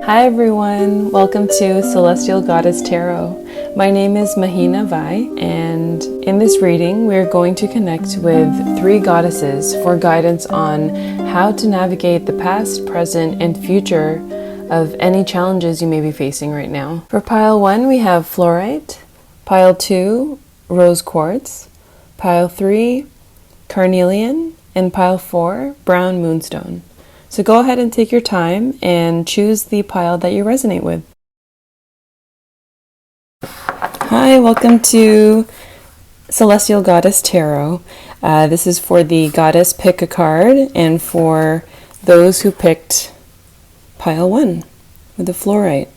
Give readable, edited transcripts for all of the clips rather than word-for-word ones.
Hi everyone, welcome to Celestial Goddess Tarot. My name is Mahina Vai, and in this reading we are going to connect with 3 goddesses for guidance on how to navigate the past, present, and future of any challenges you may be facing right now. For pile 1 we have fluorite, pile 2 rose quartz, pile 3 carnelian, and pile 4 brown moonstone. So go ahead and take your time and choose the pile that you resonate with. Hi, welcome to Celestial Goddess Tarot. This is for the goddess pick a card and for those who picked pile 1 with the fluorite.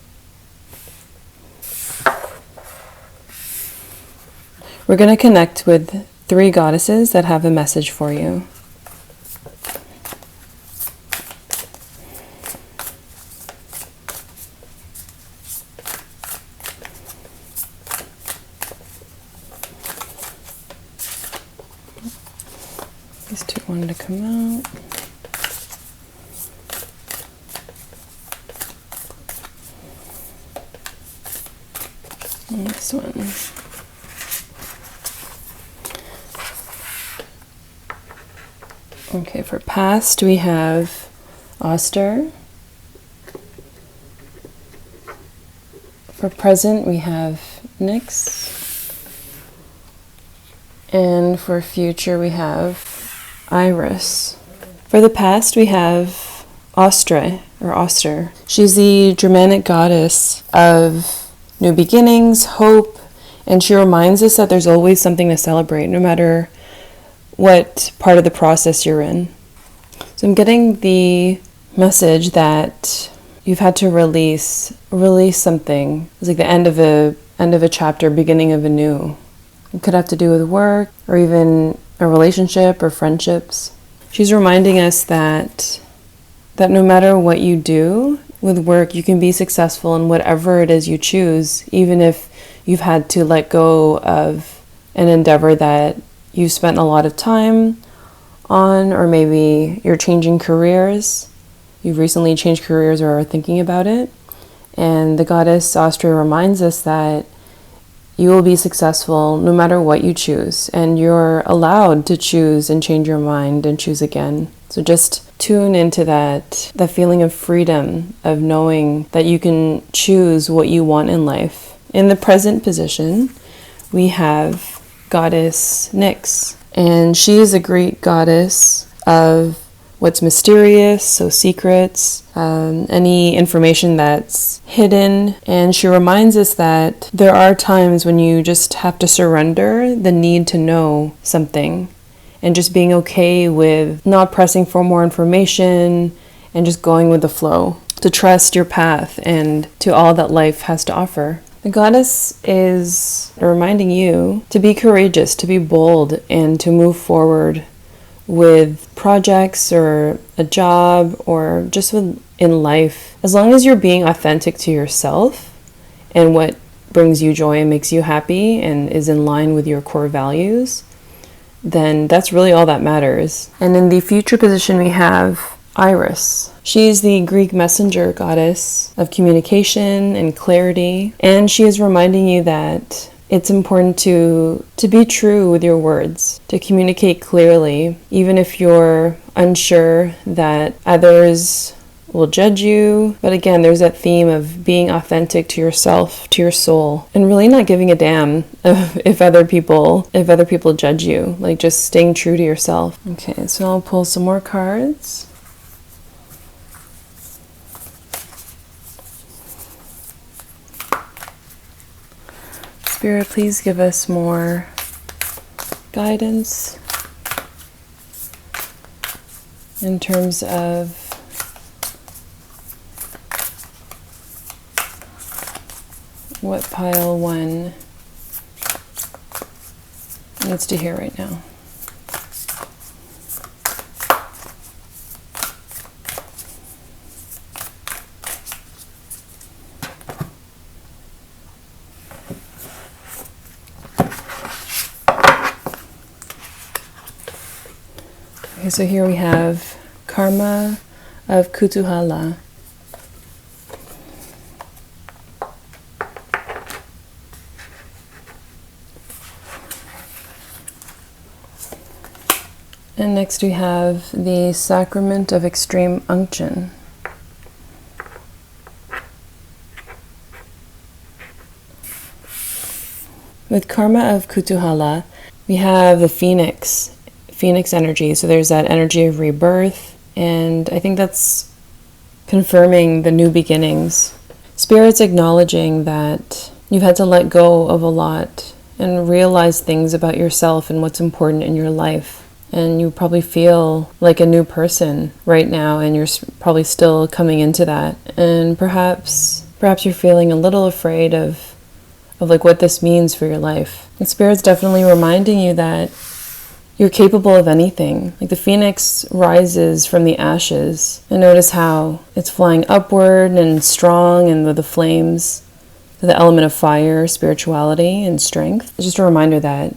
We're going to connect with 3 goddesses that have a message for you. These 2 wanted to come out. And this one. Okay, for past we have Oster. For present we have Nyx. And for future we have Iris. For the past we have Ostre or Oster. She's the Germanic goddess of new beginnings, hope, and she reminds us that there's always something to celebrate no matter what part of the process you're in. So I'm getting the message that you've had to release something. It's like the end of a chapter, beginning of a new. It could have to do with work or even a relationship or friendships. She's reminding us that no matter what you do with work, you can be successful in whatever it is you choose, even if you've had to let go of an endeavor that you spent a lot of time on, or maybe you're changing careers. You've recently changed careers or are thinking about it. And the goddess Austria reminds us that you will be successful no matter what you choose, and you're allowed to choose and change your mind and choose again. So just tune into that feeling of freedom, of knowing that you can choose what you want in life. In the present position, we have goddess Nyx, and she is a Greek goddess of what's mysterious, so secrets, any information that's hidden. And she reminds us that there are times when you just have to surrender the need to know something and just being okay with not pressing for more information and just going with the flow, to trust your path and to all that life has to offer. The goddess is reminding you to be courageous, to be bold, and to move forward with projects or a job or just in life. As long as you're being authentic to yourself and what brings you joy and makes you happy and is in line with your core values, then that's really all that matters. And in the future position we have Iris. She is the Greek messenger goddess of communication and clarity, and she is reminding you that it's important to be true with your words, to communicate clearly, even if you're unsure that others will judge you. But again, there's that theme of being authentic to yourself, to your soul, and really not giving a damn if other people judge you, like just staying true to yourself. Okay, so I'll pull some more cards. Spirit, please give us more guidance in terms of what pile 1 needs to hear right now. Okay, so here we have karma of Kutuhala. And next we have the sacrament of extreme unction. With karma of Kutuhala, we have the phoenix energy. So there's that energy of rebirth, and I think that's confirming the new beginnings. Spirit's acknowledging that you've had to let go of a lot and realize things about yourself and what's important in your life. And you probably feel like a new person right now, and you're probably still coming into that. And perhaps you're feeling a little afraid of like what this means for your life. And Spirit's definitely reminding you that you're capable of anything. Like the phoenix rises from the ashes, and notice how it's flying upward and strong, and with the flames, the element of fire, spirituality, and strength. It's just a reminder that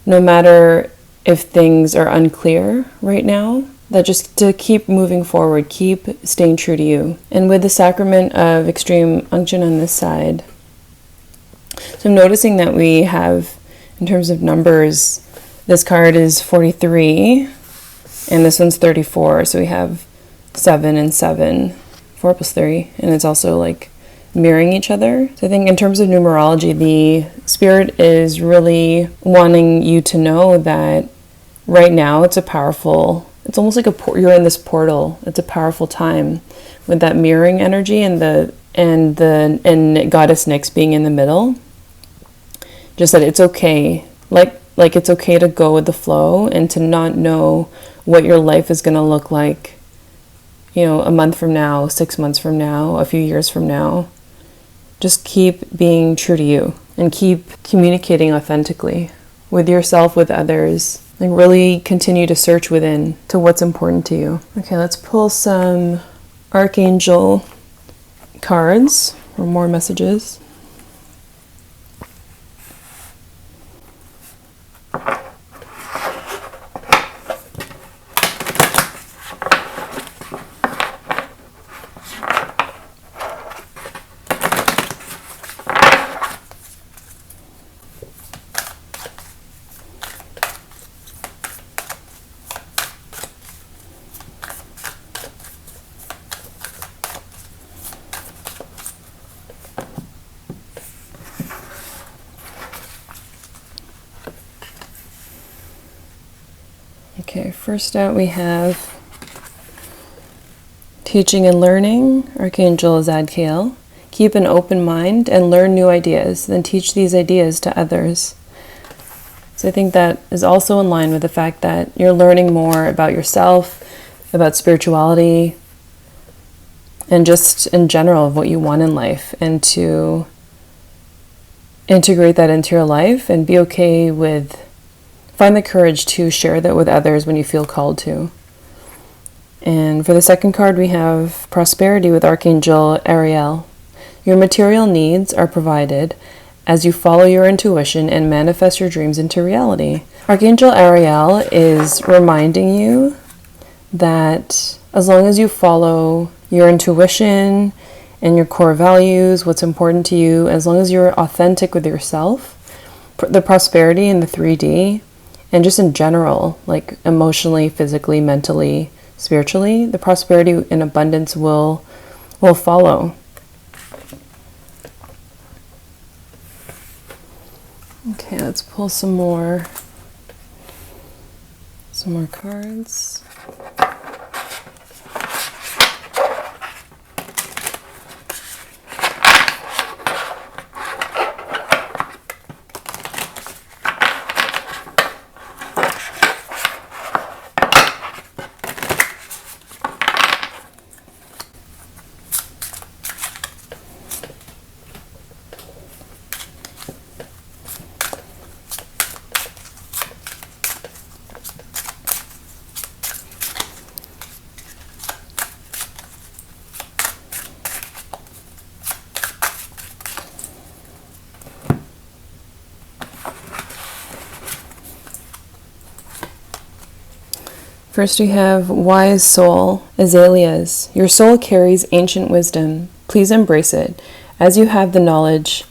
no matter if things are unclear right now, that just to keep moving forward, keep staying true to you. And with the sacrament of extreme unction on this side, so I'm noticing that we have, in terms of numbers, this card is 43, and this one's 34. So we have 7 and 7, 4 plus 3, and it's also like mirroring each other. So I think in terms of numerology, the Spirit is really wanting you to know that right now it's almost like you're in this portal. It's a powerful time with that mirroring energy and Goddess Nyx being in the middle. Just that it's okay, like it's okay to go with the flow and to not know what your life is going to look like, a month from now, 6 months from now, a few years from now. Just keep being true to you and keep communicating authentically with yourself, with others, and really continue to search within to what's important to you. Okay, let's pull some Archangel cards or more messages. Okay, first out we have teaching and learning, Archangel Zadkiel. Keep an open mind and learn new ideas, then teach these ideas to others. So I think that is also in line with the fact that you're learning more about yourself, about spirituality, and just in general of what you want in life, and to integrate that into your life and be okay with, find the courage to share that with others when you feel called to. And for the second card, we have prosperity with Archangel Ariel. Your material needs are provided as you follow your intuition and manifest your dreams into reality. Archangel Ariel is reminding you that as long as you follow your intuition and your core values, what's important to you, as long as you're authentic with yourself, the prosperity in the 3D, and just in general, like emotionally, physically, mentally, spiritually, the prosperity and abundance will follow. Okay, let's pull some more cards. First we have Wise Soul, Azaleas. Your soul carries ancient wisdom. Please embrace it, as you have the knowledge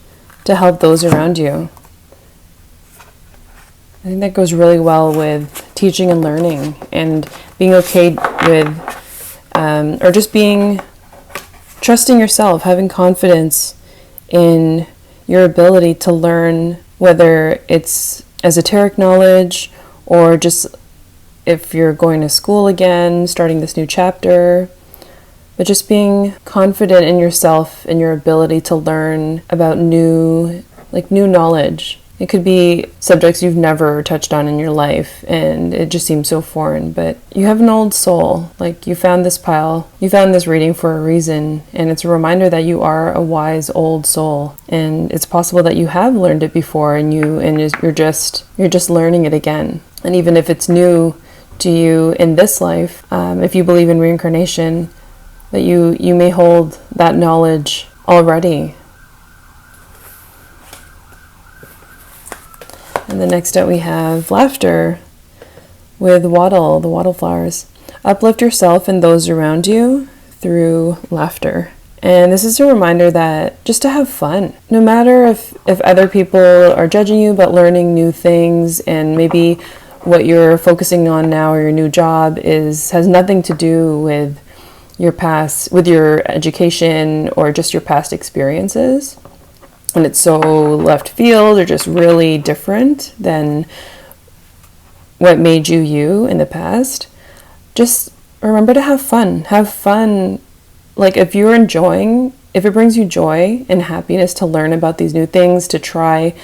to help those around you. I think that goes really well with teaching and learning and being okay with, or just trusting yourself, having confidence in your ability to learn, whether it's esoteric knowledge or just if you're going to school again, starting this new chapter, but just being confident in yourself and your ability to learn about new knowledge. It could be subjects you've never touched on in your life and it just seems so foreign, but you have an old soul. Like you found this reading for a reason, and it's a reminder that you are a wise old soul, and it's possible that you have learned it before and you're just learning it again. And even if it's new to you in this life, if you believe in reincarnation, that you may hold that knowledge already. And then next up we have Laughter with the wattle flowers. Uplift yourself and those around you through laughter. And this is a reminder that just to have fun, no matter if other people are judging you, but learning new things, and maybe what you're focusing on now or your new job has nothing to do with your past, with your education or just your past experiences. And it's so left field or just really different than what made you you in the past. Just remember to have fun. Have fun. Like if it brings you joy and happiness to learn about these new things, to try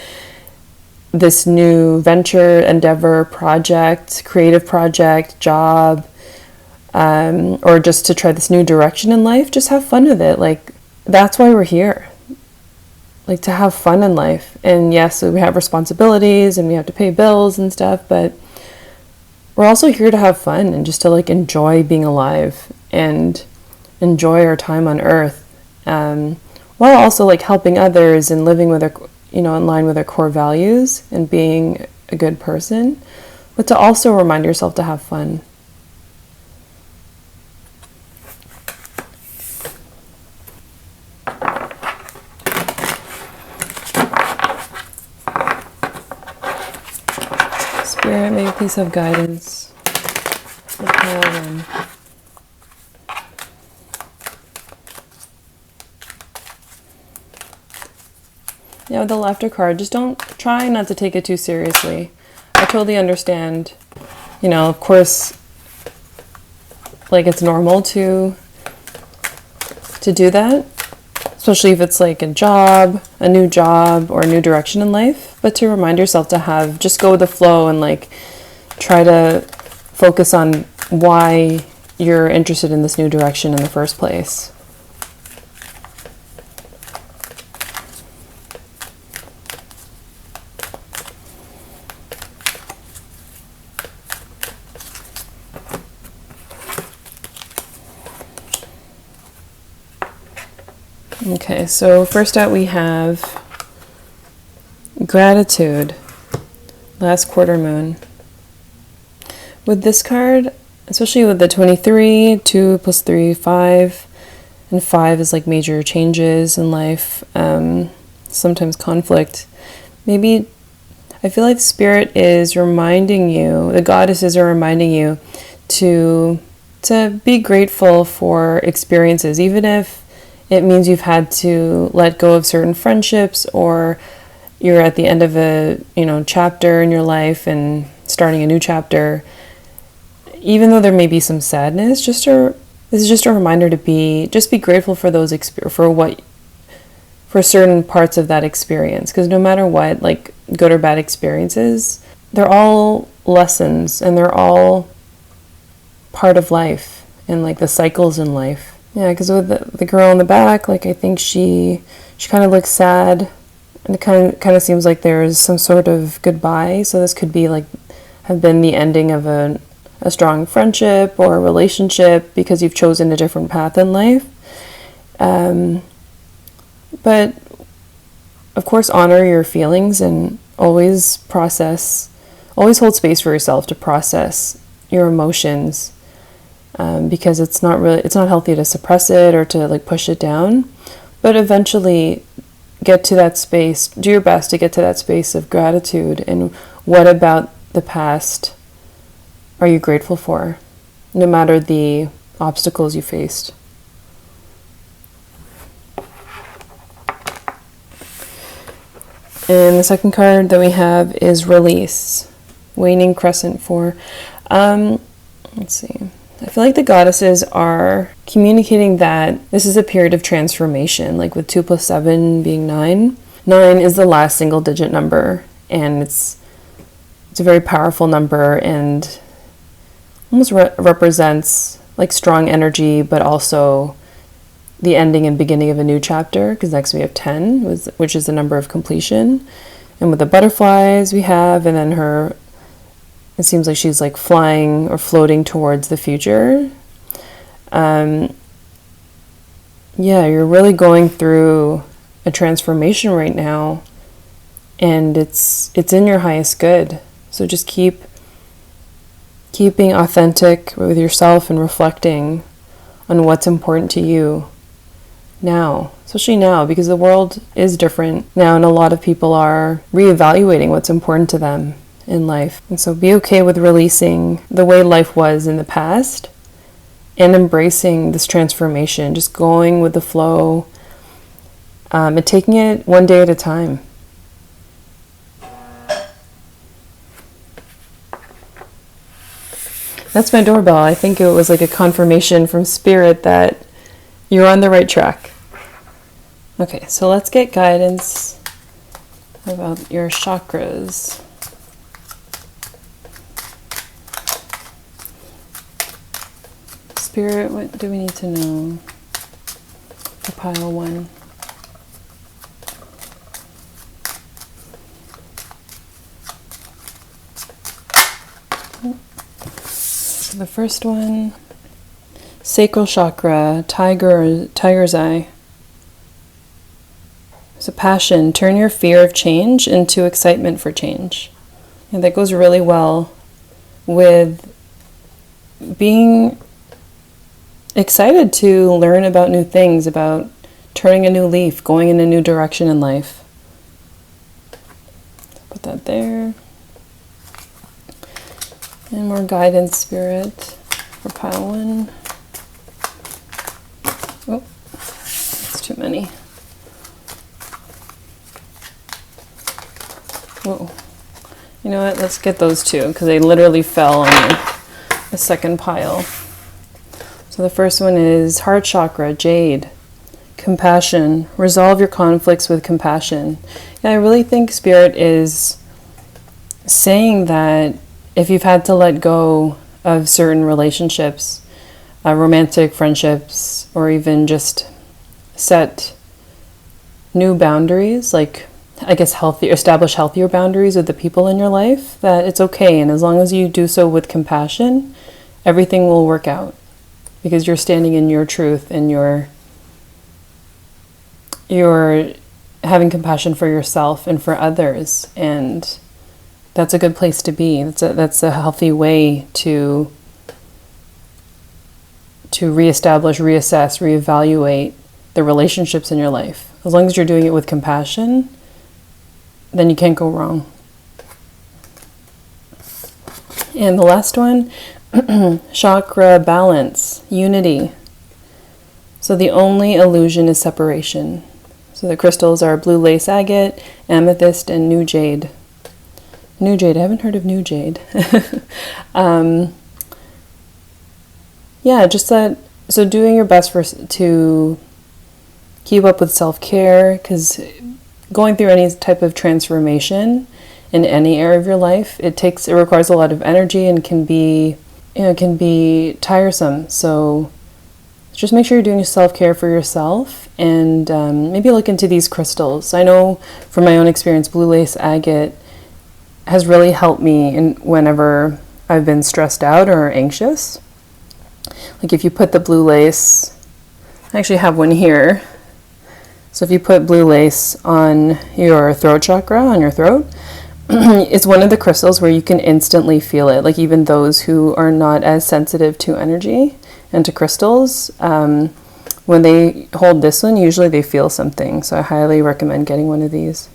this new venture, endeavor, project, creative project, job, or just to try this new direction in life, just have fun with it. Like that's why we're here. Like to have fun in life. And yes, we have responsibilities and we have to pay bills and stuff, but we're also here to have fun and just to like enjoy being alive and enjoy our time on earth, while also like helping others and living with in line with our core values and being a good person, but to also remind yourself to have fun. Spirit, may you please have guidance. Yeah, with the laughter card, just try not to take it too seriously. I totally understand, of course, like it's normal to do that, especially if it's like a new job, or a new direction in life, but to remind yourself to just go with the flow and like try to focus on why you're interested in this new direction in the first place. Okay, so first out we have Gratitude, last quarter moon. With this card, especially with the 23, 2 plus 3, 5, and 5 is like major changes in life, sometimes conflict. Maybe I feel like Spirit is reminding you, the goddesses are reminding you to be grateful for experiences, even if it means you've had to let go of certain friendships, or you're at the end of a chapter in your life and starting a new chapter. Even though there may be some sadness, this is just a reminder to be grateful for those for certain parts of that experience, because no matter what, like good or bad experiences, they're all lessons and they're all part of life and like the cycles in life. Yeah, because with the girl in the back, like I think she kind of looks sad, and it kind of seems like there's some sort of goodbye. So this could be like have been the ending of a strong friendship or a relationship because you've chosen a different path in life. But of course, honor your feelings and always hold space for yourself to process your emotions, because it's not healthy to suppress it or to like push it down. But eventually get to that space, do your best to get to that space of gratitude. And what about the past are you grateful for, no matter the obstacles you faced? And the second card that we have is Release, waning crescent 4. Let's see. I feel like the goddesses are communicating that this is a period of transformation, like with 2 + 7 being 9. 9 is the last single digit number, and it's a very powerful number, and almost represents like strong energy, but also the ending and beginning of a new chapter, because next we have 10, which is the number of completion. And with the butterflies we have, and then it seems like she's like flying or floating towards the future. You're really going through a transformation right now, and it's in your highest good. So just keep being authentic with yourself and reflecting on what's important to you now, especially now, because the world is different now, and a lot of people are reevaluating what's important to them in life. And so be okay with releasing the way life was in the past and embracing this transformation, just going with the flow, and taking it one day at a time. That's my doorbell. I think it was like a confirmation from Spirit that you're on the right track. Okay, so let's get guidance about your chakras. Spirit, what do we need to know for pile 1? So the first one, sacral chakra, tiger's eye. So passion, turn your fear of change into excitement for change. And that goes really well with being excited to learn about new things, about turning a new leaf, going in a new direction in life. Put that there. And more guidance, Spirit, for pile 1. Oh, that's too many. Whoa. You know what? Let's get those 2, because they literally fell on the second pile. So the first one is heart chakra, jade, compassion. Resolve your conflicts with compassion. And I really think Spirit is saying that if you've had to let go of certain relationships, romantic friendships, or even just set new boundaries, like I guess establish healthier boundaries with the people in your life, that it's okay. And as long as you do so with compassion, everything will work out, because you're standing in your truth and you're having compassion for yourself and for others. And that's a good place to be. That's a healthy way to reestablish, reassess, reevaluate the relationships in your life. As long as you're doing it with compassion, then you can't go wrong. And the last one, chakra balance, unity. So the only illusion is separation. So the crystals are blue lace agate, amethyst, and new jade. New jade, I haven't heard of new jade. Just that. So doing your best to keep up with self-care, because going through any type of transformation in any area of your life, it requires a lot of energy and can be tiresome. So just make sure you're doing self-care for yourself, and maybe look into these crystals. I know from my own experience, blue lace agate has really helped me whenever I've been stressed out or anxious. Like if you put the blue lace, I actually have one here. So if you put blue lace on your throat chakra, on your throat, it's one of the crystals where you can instantly feel it. Like even those who are not as sensitive to energy and to crystals, when they hold this one, usually they feel something. So I highly recommend getting one of these.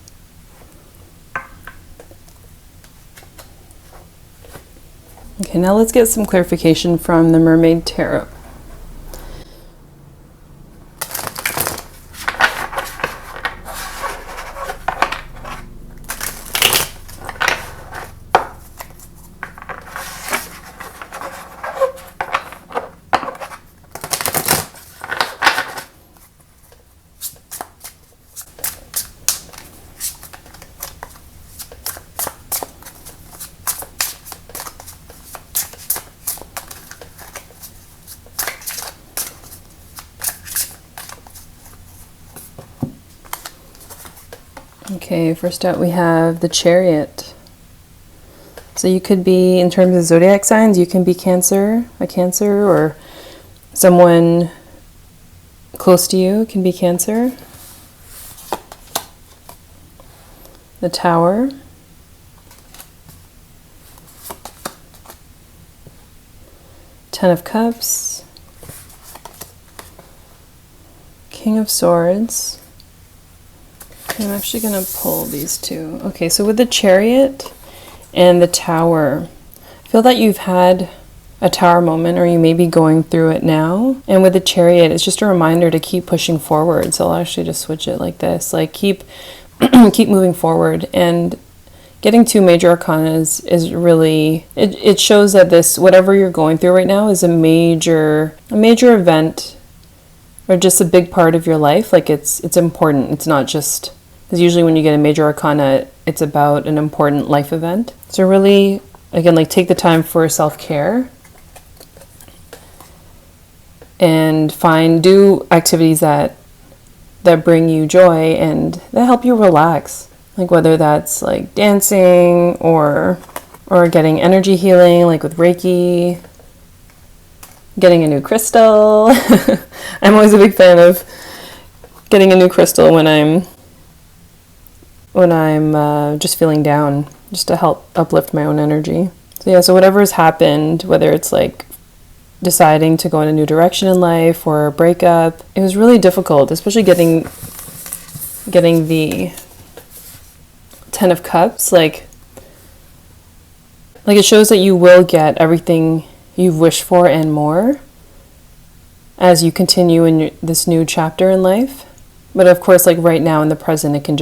Okay, now let's get some clarification from the Mermaid Tarot. Okay, first out we have the Chariot. So you could be, in terms of zodiac signs, you can be Cancer, or someone close to you can be Cancer. The Tower. Ten of Cups. King of Swords. I'm actually going to pull these two. Okay, so with the Chariot and the Tower, I feel that you've had a Tower moment, or you may be going through it now. And with the Chariot, it's just a reminder to keep pushing forward. So I'll actually just switch it like this. Like keep keep moving forward. And getting two major arcanas is really, it shows that this, whatever you're going through right now, is a major event, or just a big part of your life. Like it's important. It's not just, because usually when you get a major arcana, it's about an important life event. So really, again, like take the time for self-care and do activities that bring you joy and that help you relax. Like whether that's like dancing or getting energy healing, like with Reiki, getting a new crystal. I'm always a big fan of getting a new crystal when I'm just feeling down, just to help uplift my own energy. So yeah, so whatever's happened, whether it's like deciding to go in a new direction in life or a breakup, it was really difficult, especially getting the Ten of Cups. Like it shows that you will get everything you've wished for and more as you continue in this new chapter in life. But of course, like right now in the present, it can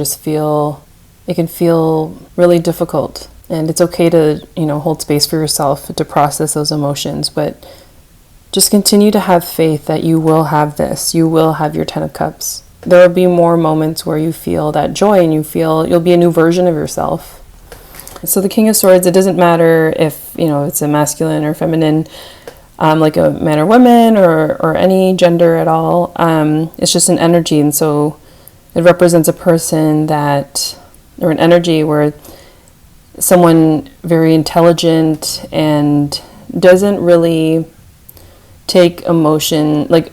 feel really difficult. And it's okay to, hold space for yourself to process those emotions, but just continue to have faith that you will have this. You will have your Ten of Cups. There will be more moments where you feel that joy and you feel you'll be a new version of yourself. So the King of Swords, it doesn't matter if, it's a masculine or feminine, like a man or woman or any gender at all. It's just an energy. And so it represents a person or an energy where someone very intelligent and doesn't really take emotion, like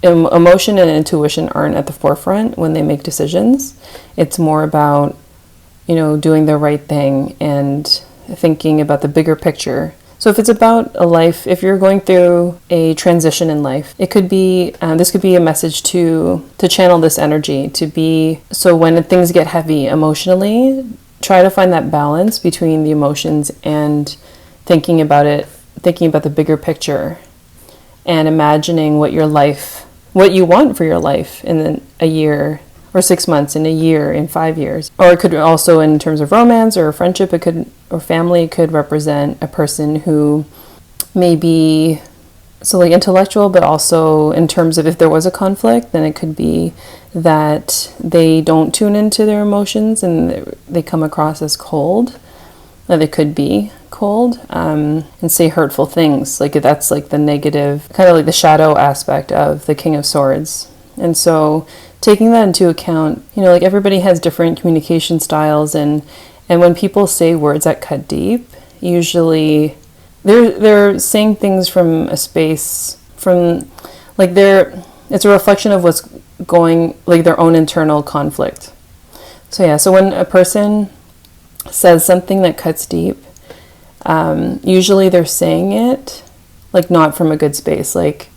emotion and intuition aren't at the forefront when they make decisions. It's more about, doing the right thing and thinking about the bigger picture. So if it's about a life, if you're going through a transition in life, it could be, this could be a message to channel this energy, so when things get heavy emotionally, try to find that balance between the emotions and thinking about the bigger picture and imagining what you want for your life in a year, or 6 months, in a year, in 5 years. Or it could also, in terms of romance or friendship, or family, it could represent a person who may be intellectual, but also in terms of if there was a conflict, then it could be that they don't tune into their emotions and they come across as cold. That they could be cold, and say hurtful things. Like that's like the negative, kind of like the shadow aspect of the King of Swords. And so taking that into account, like everybody has different communication styles, and when people say words that cut deep, usually they're saying things from a space, it's a reflection of what's going, like their own internal conflict. So yeah, so when a person says something that cuts deep. Usually they're saying it like not from a good space, like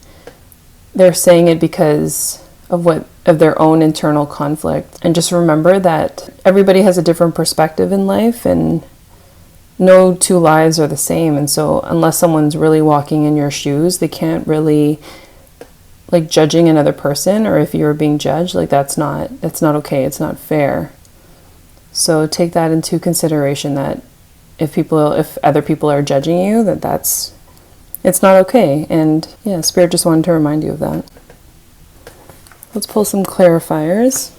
they're saying it because of their own internal conflict. And just remember that everybody has a different perspective in life, and no two lives are the same. And so unless someone's really walking in your shoes, they can't really, like, judging another person, or if you're being judged, like that's not okay, it's not fair. So take that into consideration, that if other people are judging you, it's not okay. And yeah, Spirit just wanted to remind you of that. Let's pull some clarifiers.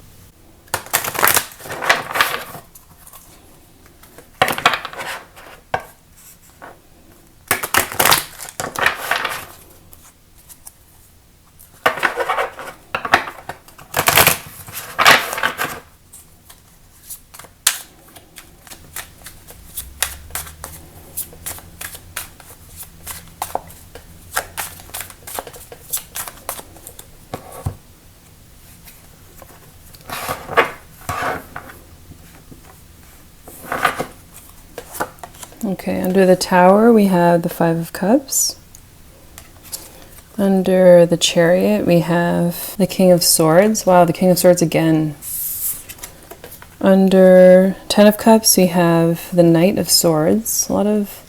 Okay, under the Tower we have the Five of Cups. Under the Chariot we have the King of Swords. Wow, the King of Swords again. Under Ten of Cups we have the Knight of Swords. A lot of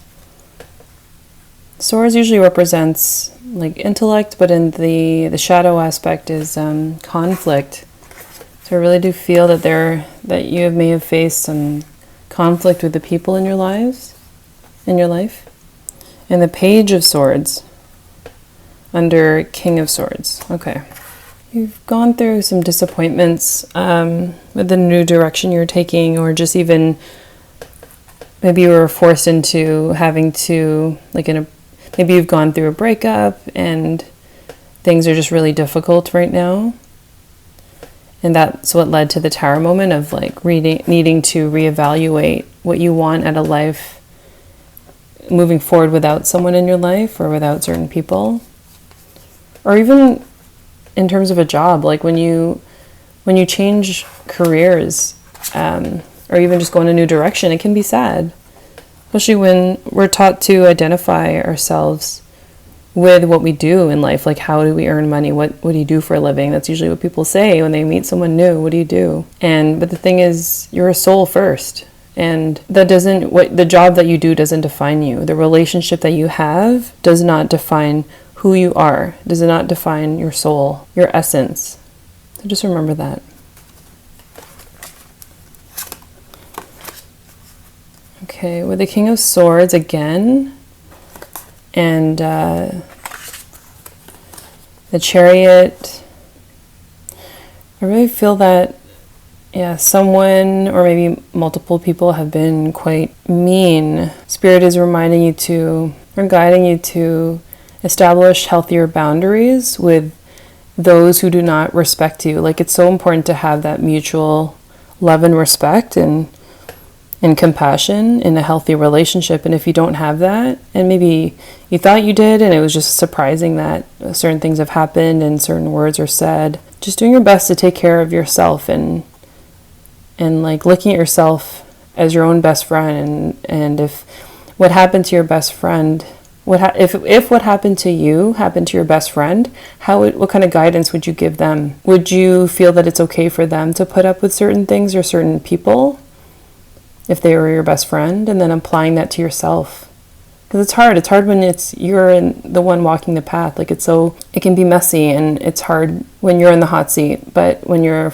swords usually represents like intellect, but in the shadow aspect is conflict. So I really do feel that you may have faced some conflict with the people in your life. And the Page of Swords under King of Swords. Okay. You've gone through some disappointments with the new direction you're taking, or just even maybe you were forced into having to, maybe you've gone through a breakup and things are just really difficult right now. And that's what led to the Tower moment of needing to reevaluate what you want out of life moving forward without someone in your life or without certain people. Or even in terms of a job, like when you change careers, or even just go in a new direction, it can be sad. Especially when we're taught to identify ourselves with what we do in life. Like, how do we earn money? What do you do for a living? That's usually what people say when they meet someone new. What do you do? But the thing is, you're a soul first. And the job that you do doesn't define you. The relationship that you have does not define who you are, does not define your soul, your essence. So just remember that. Okay, with the King of Swords again, and the Chariot, I really feel that someone or maybe multiple people have been quite mean. Spirit is guiding you to establish healthier boundaries with those who do not respect you. Like, it's so important to have that mutual love and respect and compassion in a healthy relationship. And if you don't have that, and maybe you thought you did and it was just surprising that certain things have happened and certain words are said, just doing your best to take care of yourself and looking at yourself as your own best friend. And if what happened to your best friend, if what happened to you happened to your best friend, what kind of guidance would you give them? Would you feel that it's okay for them to put up with certain things or certain people if they were your best friend? And then applying that to yourself, because it's hard when you're the one walking the path. It can be messy, and it's hard when you're in the hot seat. But when you're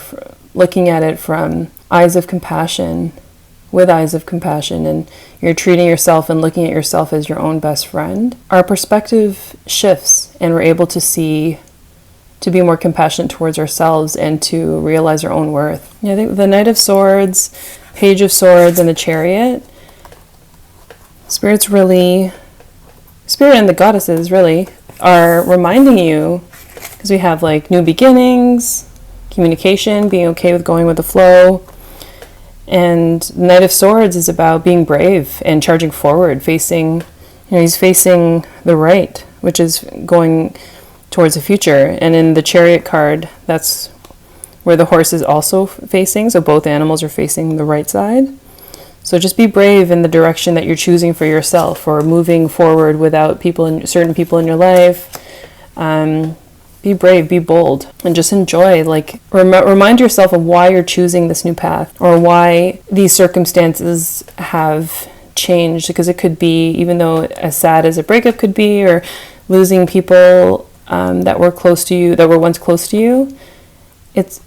looking at it from eyes of compassion, and you're treating yourself and looking at yourself as your own best friend, our perspective shifts, and we're able to be more compassionate towards ourselves and to realize our own worth. I think the Knight of Swords, Page of Swords, and the Chariot, Spirit and the goddesses really are reminding you, because we have new beginnings, communication, being okay with going with the flow. And Knight of Swords is about being brave and charging forward, he's facing the right, which is going towards the future. And in the Chariot card, that's where the horse is also facing, so both animals are facing the right side. So just be brave in the direction that you're choosing for yourself, or moving forward without certain people in your life. Be brave, be bold, and just enjoy. Like, remind yourself of why you're choosing this new path, or why these circumstances have changed. Because it could be, even though as sad as a breakup could be, or losing people that were close to you, that were once close to you, it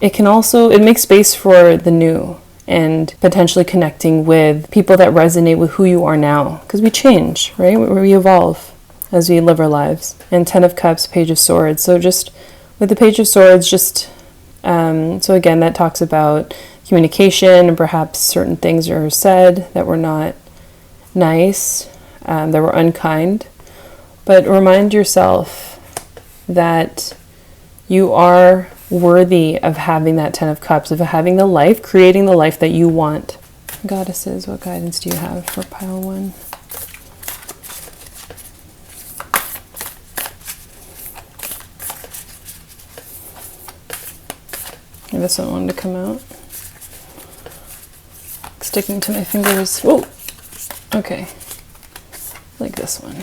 makes space for the new, and potentially connecting with people that resonate with who you are now. Because we change, right? We evolve as we live our lives. And 10 of Cups, Page of Swords. So just with the Page of Swords, so again, that talks about communication, and perhaps certain things are said that were not nice, that were unkind. But remind yourself that you are worthy of having that 10 of Cups, of having creating the life that you want. Goddesses, what guidance do you have for pile 1? This one wanted to come out. Sticking to my fingers. Whoa! Okay. Like this one.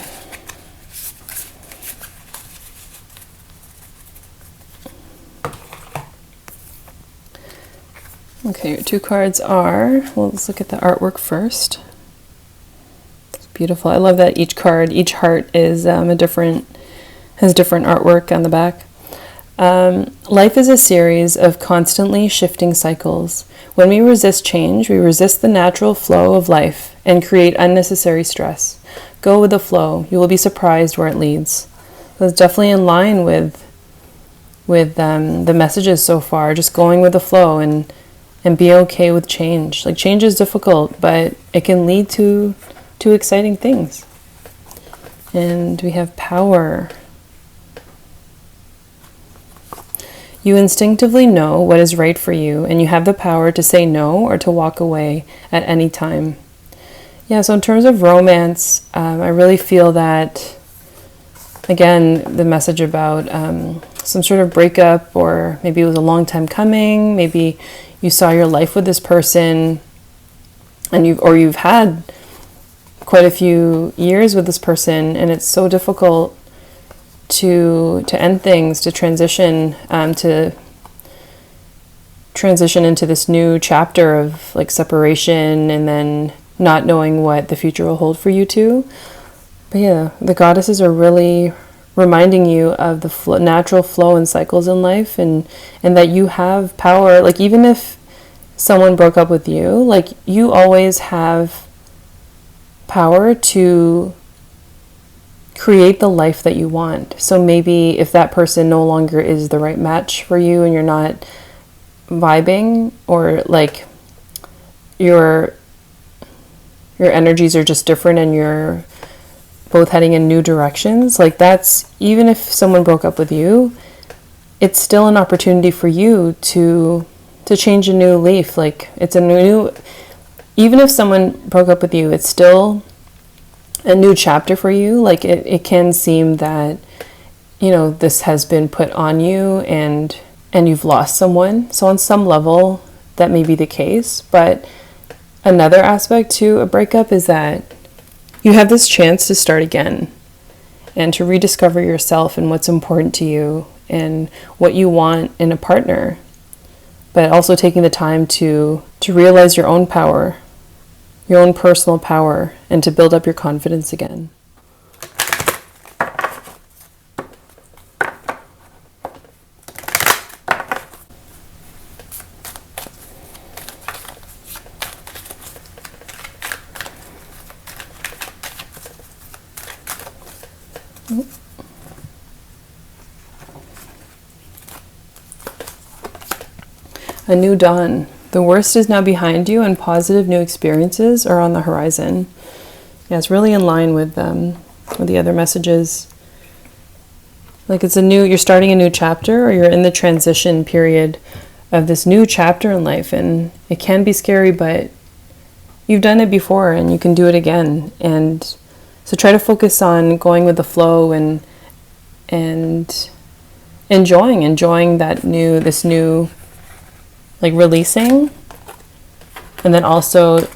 Okay, your 2 cards are, well, let's look at the artwork first. It's beautiful. I love that each heart is has different artwork on the back. Life is a series of constantly shifting cycles. When we resist change, we resist the natural flow of life and create unnecessary stress. Go with the flow. You will be surprised where it leads. So it's definitely in line with the messages so far. Just going with the flow and be okay with change. Like, change is difficult, but it can lead to exciting things. And we have power. You instinctively know what is right for you, and you have the power to say no or to walk away at any time. Yeah, so in terms of romance, I really feel that, again, the message about some sort of breakup, or maybe it was a long time coming, maybe you saw your life with this person, and you've had quite a few years with this person, and it's so difficult to end things, to transition into this new chapter of like separation, and then not knowing what the future will hold for you too. But yeah, the goddesses are really reminding you of the natural flow and cycles in life, and that you have power. Like, even if someone broke up with you, like, you always have power to create the life that you want. So maybe if that person no longer is the right match for you, and you're not vibing, or like your energies are just different, and you're both heading in new directions, like, that's, even if someone broke up with you, it's still an opportunity for you to change a new leaf. Like, it's a new, even if someone broke up with you, it's still a new chapter for you. Like, it can seem that, this has been put on you, and you've lost someone. So on some level, that may be the case. But another aspect to a breakup is that you have this chance to start again, and to rediscover yourself and what's important to you, and what you want in a partner. But also taking the time to realize your own power, your own personal power, and to build up your confidence again. A new dawn. The worst is now behind you, and positive new experiences are on the horizon. Yeah, it's really in line with the other messages. Like, you're starting a new chapter, or you're in the transition period of this new chapter in life, and it can be scary, but you've done it before, and you can do it again. And so try to focus on going with the flow, and enjoying this new, like, releasing, and then also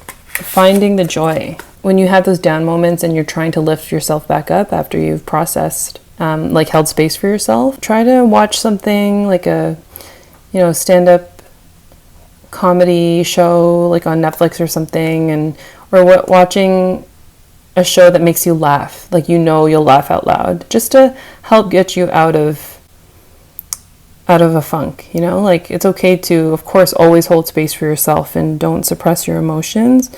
finding the joy. When you have those down moments and you're trying to lift yourself back up after you've processed, like held space for yourself, try to watch something like a, stand-up comedy show like on Netflix or something, or watching a show that makes you laugh, like you'll laugh out loud, just to help get you out of a funk. Like it's okay to, of course, always hold space for yourself and don't suppress your emotions.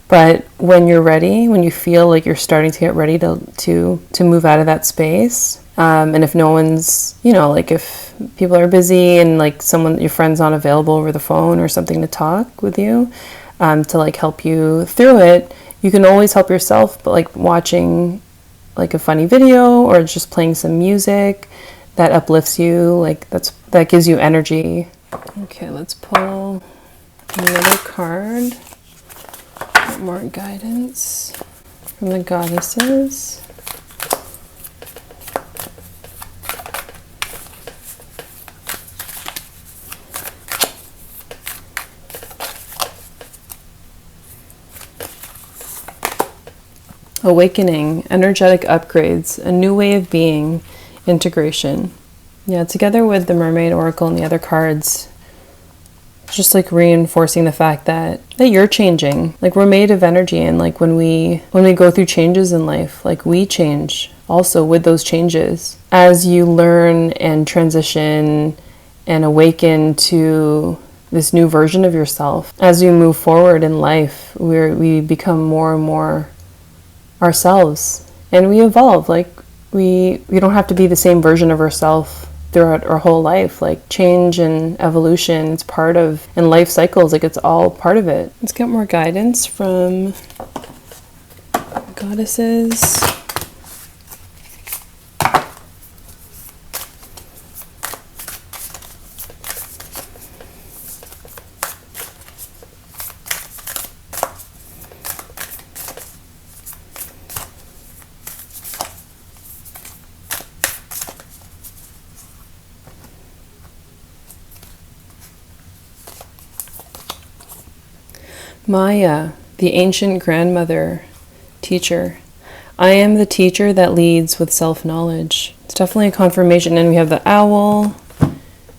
But when you're ready, when you feel like you're starting to get ready to move out of that space, and if no one's, like if people are busy and like your friend's not available over the phone or something to talk with you, to like help you through it, you can always help yourself, but like watching like a funny video or just playing some music that uplifts you, like that gives you energy. Okay, let's pull another card. More guidance from the goddesses. Awakening, energetic upgrades, a new way of being, integration. Yeah, together with the Mermaid Oracle and the other cards, just like reinforcing the fact that you're changing. Like we're made of energy, and like when we go through changes in life, like we change also with those changes. As you learn and transition and awaken to this new version of yourself, as you move forward in life, we become more and more ourselves, and we evolve. Like we don't have to be the same version of ourselves throughout our whole life. Like change and evolution, it's part of, and life cycles, like it's all part of it. Let's get more guidance from goddesses. Maya, the ancient grandmother, teacher. I am the teacher that leads with self-knowledge. It's definitely a confirmation. And we have the owl.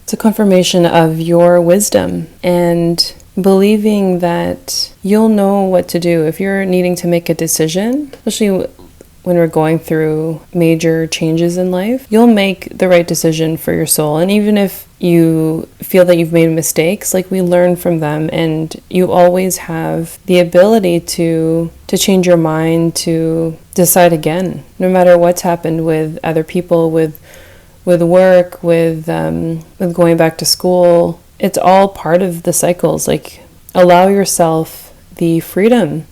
It's a confirmation of your wisdom and believing that you'll know what to do. If you're needing to make a decision, especially when we're going through major changes in life, you'll make the right decision for your soul. And even if you feel that you've made mistakes, like we learn from them, and you always have the ability to change your mind, to decide again, no matter what's happened with other people, with work, with going back to school. It's all part of the cycles. Like allow yourself the freedom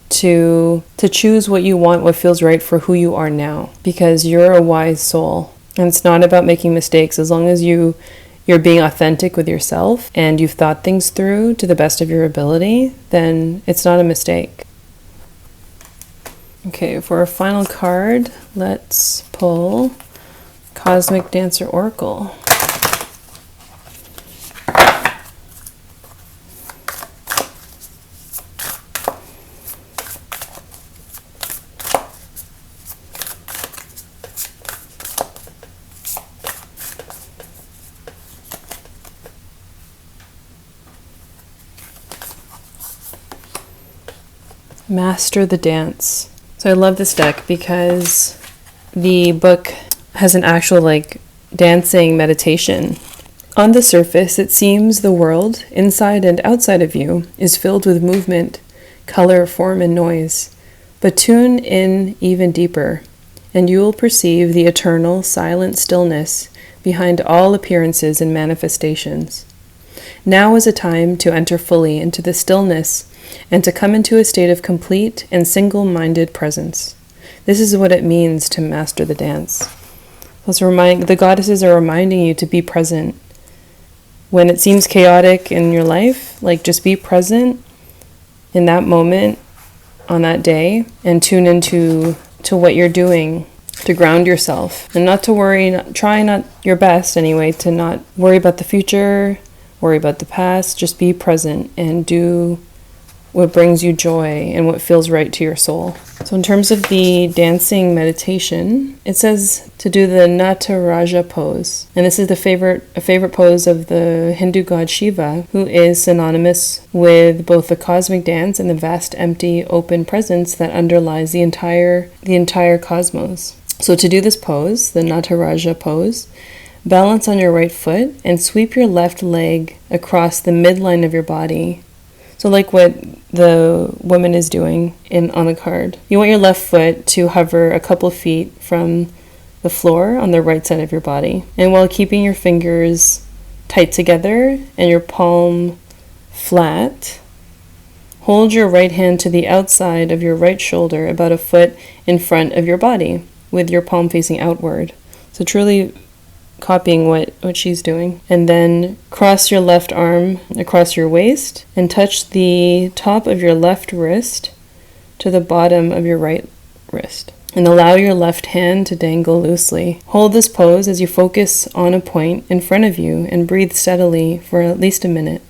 to choose what you want, what feels right for who you are now, because you're a wise soul. And it's not about making mistakes. As long as you're being authentic with yourself and you've thought things through to the best of your ability, then it's not a mistake. Okay, for our final card, let's pull Cosmic Dancer Oracle. Master the Dance. So I love this deck because the book has an actual like dancing meditation. On the surface, it seems the world, inside and outside of you, is filled with movement, color, form, and noise. But tune in even deeper, and you will perceive the eternal, silent stillness behind all appearances and manifestations. Now is a time to enter fully into the stillness and to come into a state of complete and single-minded presence. This is what it means to master the dance. The goddesses are reminding you to be present. When it seems chaotic in your life, like just be present in that moment, on that day, and tune into what you're doing to ground yourself. And not to worry, try not your best anyway, to not worry about the future, worry about the past. Just be present and do what brings you joy and what feels right to your soul. So in terms of the dancing meditation, it says to do the Nataraja pose. And this is a favorite pose of the Hindu god Shiva, who is synonymous with both the cosmic dance and the vast, empty, open presence that underlies the entire cosmos. So to do this pose, the Nataraja pose, balance on your right foot and sweep your left leg across the midline of your body. So like what the woman is doing on the card. You want your left foot to hover a couple feet from the floor on the right side of your body. And while keeping your fingers tight together and your palm flat, hold your right hand to the outside of your right shoulder about a foot in front of your body with your palm facing outward. So truly copying what she's doing. And then cross your left arm across your waist and touch the top of your left wrist to the bottom of your right wrist. And allow your left hand to dangle loosely. Hold this pose as you focus on a point in front of you and breathe steadily for at least a minute.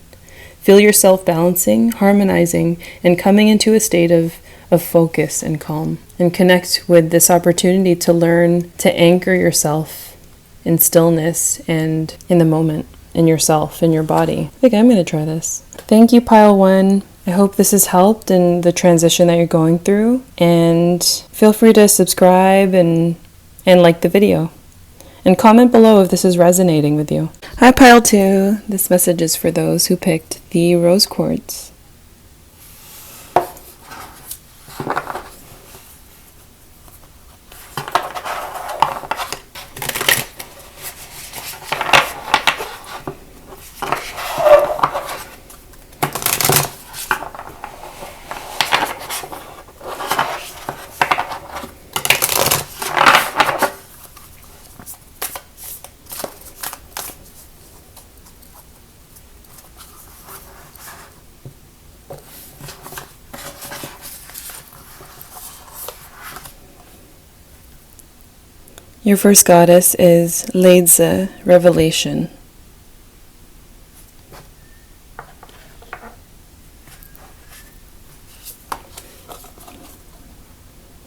Feel yourself balancing, harmonizing, and coming into a state of focus and calm. And connect with this opportunity to learn to anchor yourself in stillness and in the moment, in yourself, in your body. I think I'm going to try this. Thank you, Pile 1. I hope this has helped in the transition that you're going through. And feel free to subscribe and like the video. And comment below if this is resonating with you. Hi, Pile 2. This message is for those who picked the rose quartz. Your first goddess is Ledza, Revelation.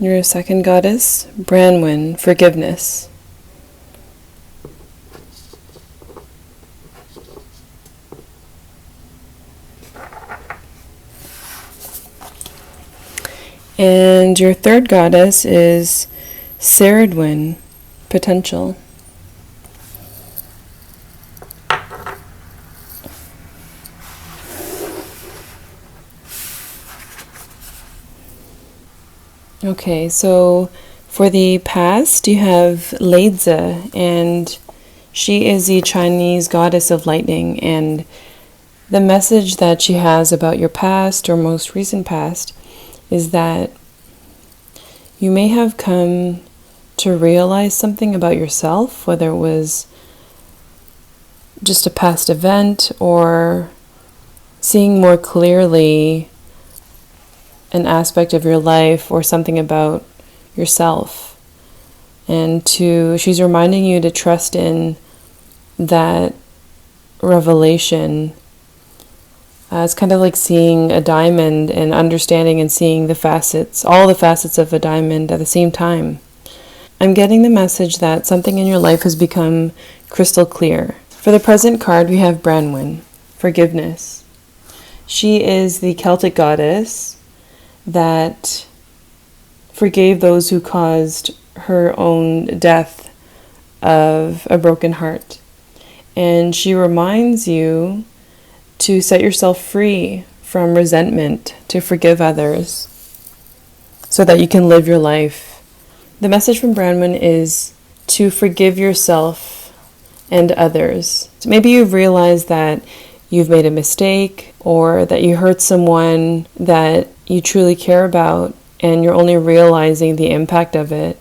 Your second goddess, Branwen, Forgiveness. And your third goddess is Ceridwen, Potential. Okay, so for the past, you have Ledza, and she is the Chinese goddess of lightning, and the message that she has about your past or most recent past is that you may have come to realize something about yourself, whether it was just a past event or seeing more clearly an aspect of your life or something about yourself. And she's reminding you to trust in that revelation. It's kind of like seeing a diamond and understanding and seeing the facets, all the facets of a diamond at the same time. I'm getting the message that something in your life has become crystal clear. For the present card, we have Branwen, Forgiveness. She is the Celtic goddess that forgave those who caused her own death of a broken heart. And she reminds you to set yourself free from resentment, to forgive others, so that you can live your life. The message from Branwen is to forgive yourself and others. So maybe you've realized that you've made a mistake or that you hurt someone that you truly care about and you're only realizing the impact of it.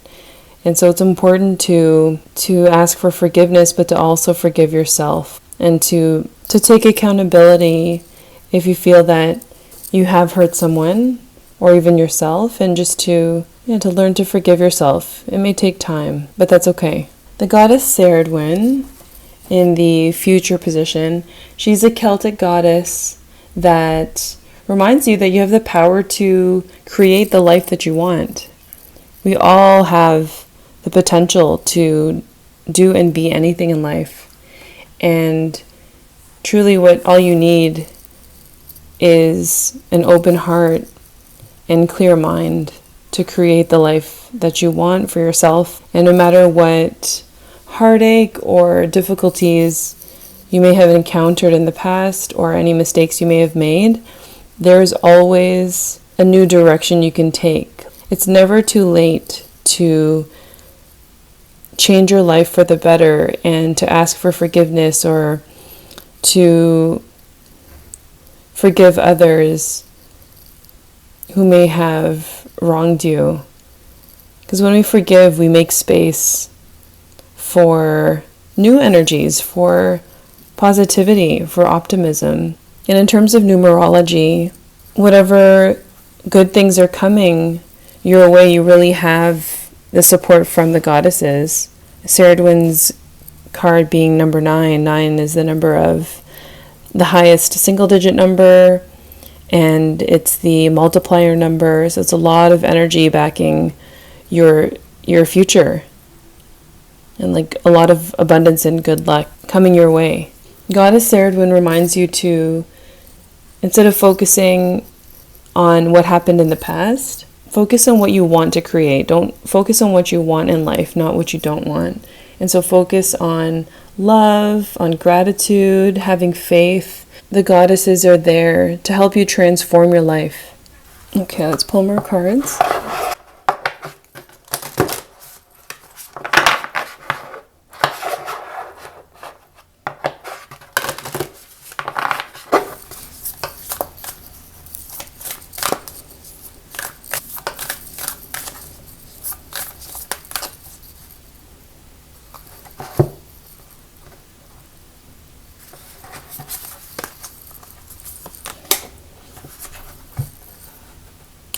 And so it's important to ask for forgiveness, but to also forgive yourself and to take accountability if you feel that you have hurt someone or even yourself, and just to learn to forgive yourself. It may take time, but that's okay. The goddess Ceridwen in the future position, she's a Celtic goddess that reminds you that you have the power to create the life that you want. We all have the potential to do and be anything in life. And truly what all you need is an open heart and clear mind to create the life that you want for yourself. And no matter what heartache or difficulties you may have encountered in the past or any mistakes you may have made, there's always a new direction you can take. It's never too late to change your life for the better and to ask for forgiveness or to forgive others who may have wronged you. Because when we forgive, we make space for new energies, for positivity, for optimism. And in terms of numerology, whatever good things are coming your way, you really have the support from the goddesses. Ceridwen's card being number 9. 9 is the number of the highest single-digit number, and it's the multiplier number, so it's a lot of energy backing your future, and like a lot of abundance and good luck coming your way. Goddess Ceridwen reminds you to, instead of focusing on what happened in the past, focus on what you want to create. Don't focus on what you want in life, not what you don't want. And so focus on love, on gratitude, having faith. The goddesses are there to help you transform your life. Okay, let's pull more cards.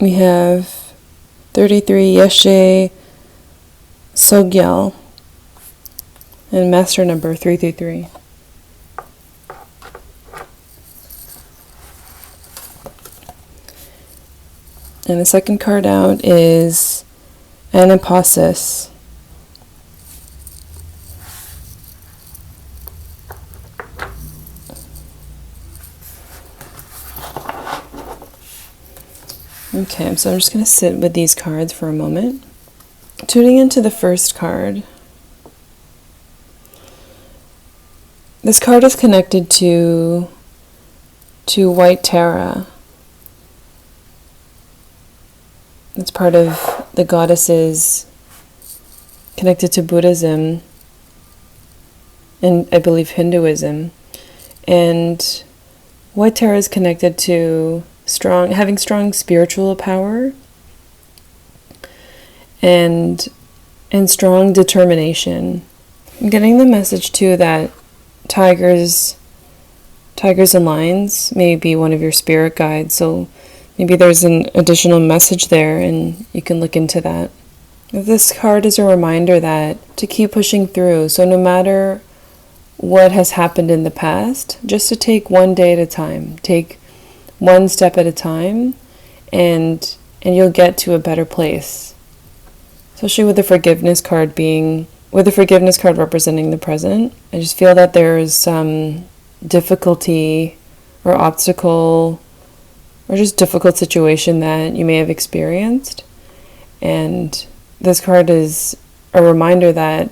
We have 33 Yeshe Sogyal and master number 333. And the second card out is Anapasis. Okay, so I'm just going to sit with these cards for a moment. Tuning into the first card. This card is connected to white Tara. It's part of the goddesses connected to Buddhism and I believe Hinduism. And white Tara is connected to having strong spiritual power and strong determination. I'm getting the message too that tigers and lions may be one of your spirit guides, so maybe there's an additional message there and you can look into that. This card is a reminder that to keep pushing through, so no matter what has happened in the past, just to take one day at a time, take one step at a time, and you'll get to a better place. Especially with the forgiveness card representing the present. I just feel that there's some difficulty or obstacle or just difficult situation that you may have experienced. And this card is a reminder that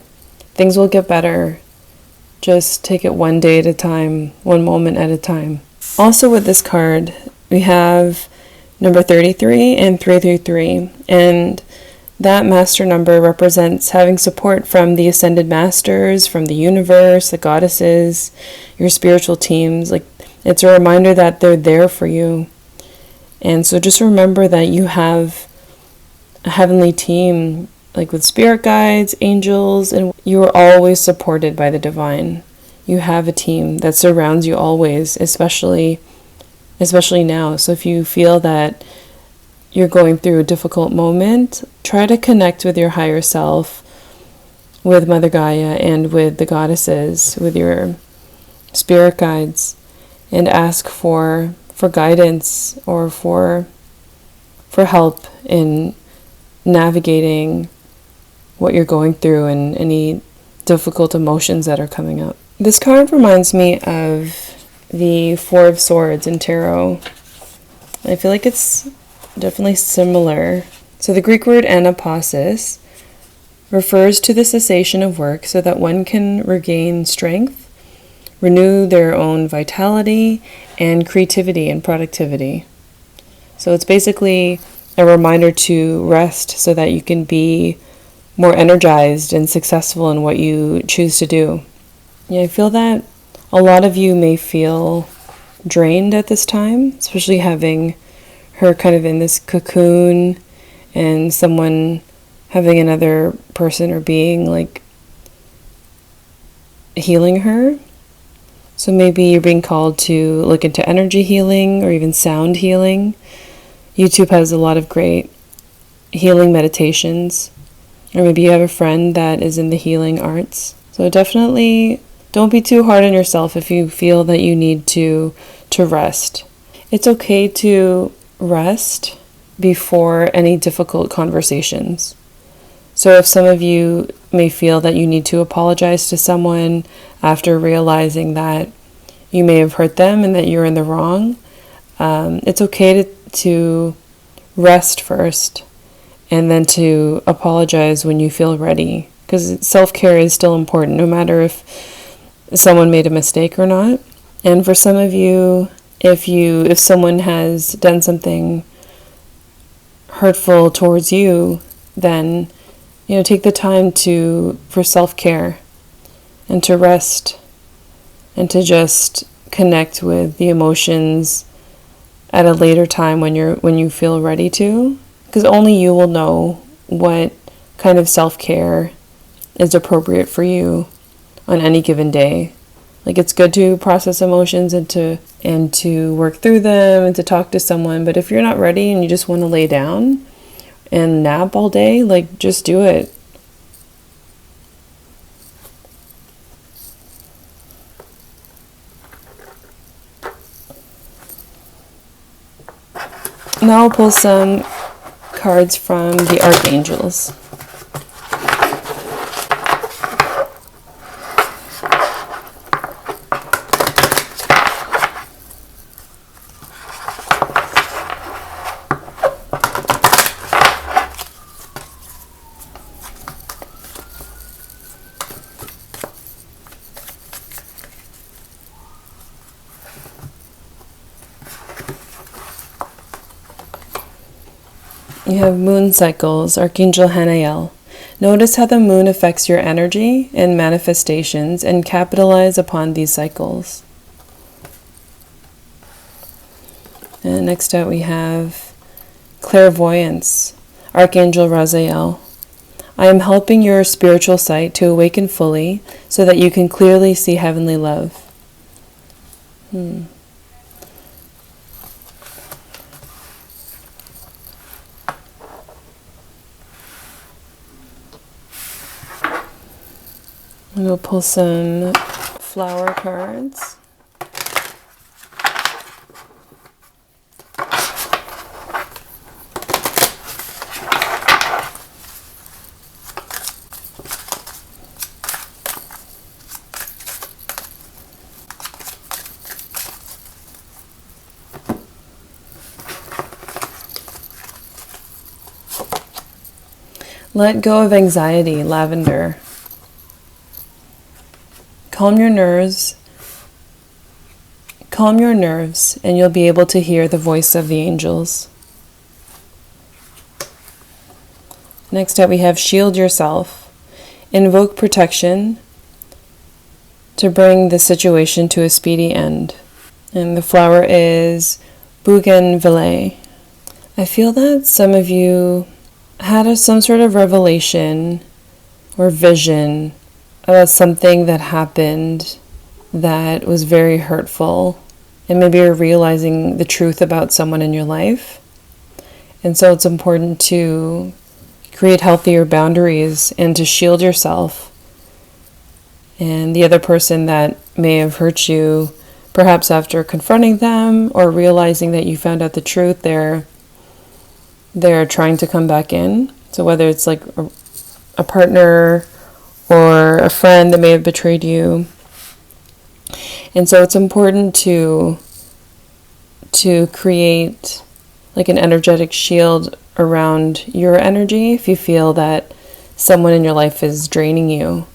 things will get better. Just take it one day at a time, one moment at a time. Also with this card, we have number 33 and 333, and that master number represents having support from the ascended masters, from the universe, the goddesses, your spiritual teams. Like, it's a reminder that they're there for you. And so just remember that you have a heavenly team, like with spirit guides, angels, and you are always supported by the divine. You have a team that surrounds you always, especially now. So if you feel that you're going through a difficult moment, try to connect with your higher self, with Mother Gaia and with the goddesses, with your spirit guides, and ask for guidance or for help in navigating what you're going through and any difficult emotions that are coming up. This card reminds me of the Four of Swords in Tarot. I feel like it's definitely similar. So the Greek word anapasis refers to the cessation of work so that one can regain strength, renew their own vitality, and creativity and productivity. So it's basically a reminder to rest so that you can be more energized and successful in what you choose to do. Yeah, I feel that a lot of you may feel drained at this time, especially having her kind of in this cocoon and someone having another person or being like healing her. So maybe you're being called to look into energy healing or even sound healing. YouTube has a lot of great healing meditations. Or maybe you have a friend that is in the healing arts. So definitely don't be too hard on yourself if you feel that you need to rest. It's okay to rest before any difficult conversations. So if some of you may feel that you need to apologize to someone after realizing that you may have hurt them and that you're in the wrong, it's okay to rest first and then to apologize when you feel ready. Because self-care is still important, no matter if someone made a mistake or not. And for some of you, if someone has done something hurtful towards you, then take the time for self-care and to rest and to just connect with the emotions at a later time when you feel ready to, because only you will know what kind of self-care is appropriate for you on any given day. Like, it's good to process emotions and to work through them and to talk to someone, but if you're not ready and you just want to lay down and nap all day, like, just do it. Now I'll pull some cards from the Archangels. You have moon cycles, Archangel Hanael. Notice how the moon affects your energy and manifestations and capitalize upon these cycles. And next out we have clairvoyance, Archangel Raziel. I am helping your spiritual sight to awaken fully so that you can clearly see heavenly love. And we'll pull some flower cards. Let go of anxiety, lavender. Calm your nerves, and you'll be able to hear the voice of the angels. Next up we have shield yourself. Invoke protection to bring the situation to a speedy end. And the flower is bougainvillea. I feel that some of you had some sort of revelation or vision about something that happened that was very hurtful, and maybe you're realizing the truth about someone in your life. And so it's important to create healthier boundaries and to shield yourself and the other person that may have hurt you perhaps after confronting them or realizing that you found out the truth, they're trying to come back in. So whether it's like a partner or a friend that may have betrayed you. And so it's important to create like an energetic shield around your energy if you feel that someone in your life is draining you.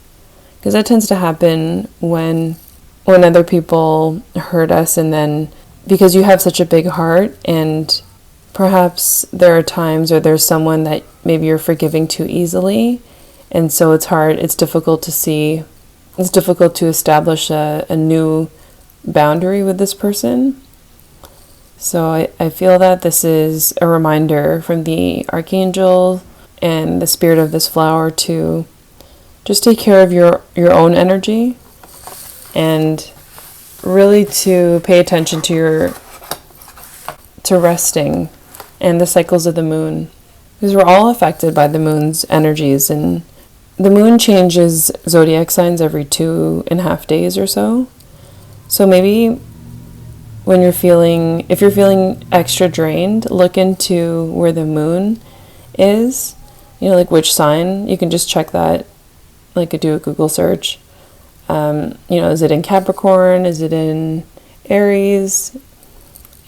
Because that tends to happen when other people hurt us, and then because you have such a big heart, and perhaps there are times where there's someone that maybe you're forgiving too easily, and so it's difficult to establish a new boundary with this person. So I feel that this is a reminder from the Archangel and the spirit of this flower to just take care of your own energy, and really to pay attention to resting and the cycles of the moon, because we're all affected by the moon's energies, and the moon changes zodiac signs every 2.5 days or so. So maybe if you're feeling extra drained, look into where the moon is, like which sign. You can just check that, like do a Google search. Is it in Capricorn? Is it in Aries?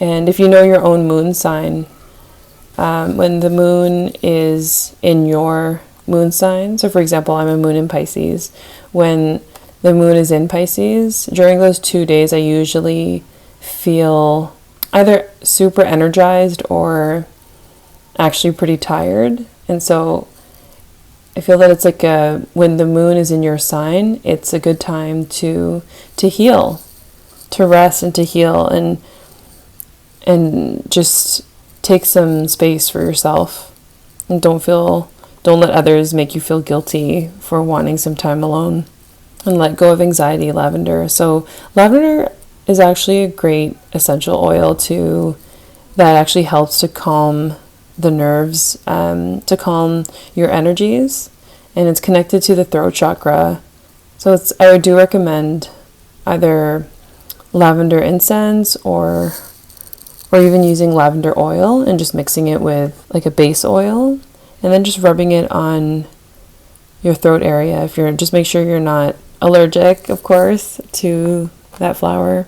And if you know your own moon sign, when the moon is in your moon sign, so for example, I'm a moon in Pisces. When the moon is in Pisces, during those 2 days, I usually feel either super energized or actually pretty tired. And so I feel that it's like when the moon is in your sign, it's a good time to heal, to rest and to heal, and just take some space for yourself. And don't let others make you feel guilty for wanting some time alone. And let go of anxiety, lavender. So lavender is actually a great essential oil that actually helps to calm the nerves, to calm your energies, and it's connected to the throat chakra. So I do recommend either lavender incense or even using lavender oil and just mixing it with like a base oil, and then just rubbing it on your throat area. Just make sure you're not allergic, of course, to that flower.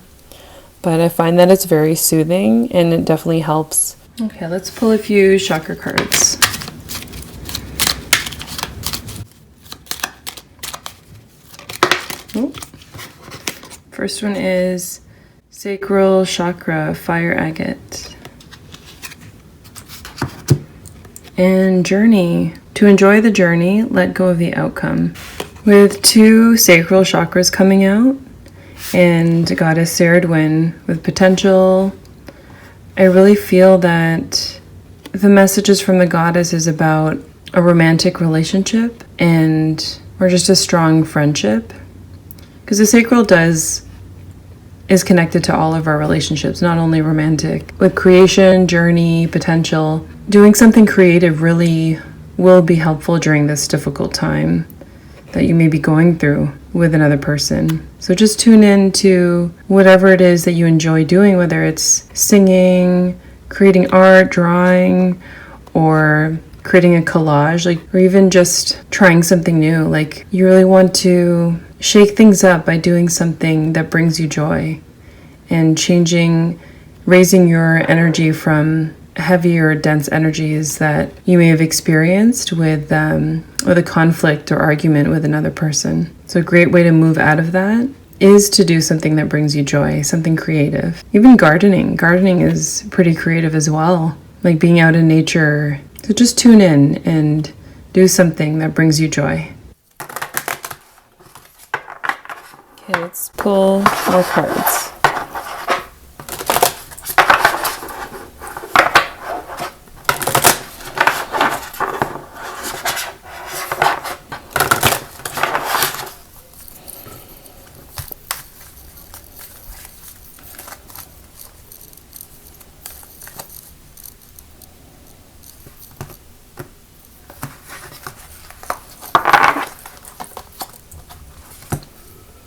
But I find that it's very soothing, and it definitely helps. Okay, let's pull a few chakra cards. Ooh. First one is Sacral Chakra, Fire Agate. And Journey. To enjoy the journey, let go of the outcome. With 2 sacral chakras coming out, and Goddess Ceridwen with potential, I really feel that the messages from the goddess is about a romantic relationship or just a strong friendship. Because the sacral is connected to all of our relationships, not only romantic. With creation, journey, potential, doing something creative really will be helpful during this difficult time that you may be going through with another person. So just tune in to whatever it is that you enjoy doing, whether it's singing, creating art, drawing, or creating a collage, or even just trying something new. Like, you really want to shake things up by doing something that brings you joy and raising your energy from heavier, dense energies that you may have experienced with a conflict or argument with another person. So a great way to move out of that is to do something that brings you joy, something creative. Even gardening. Gardening is pretty creative as well, like being out in nature. So just tune in and do something that brings you joy. Okay, let's pull more cards.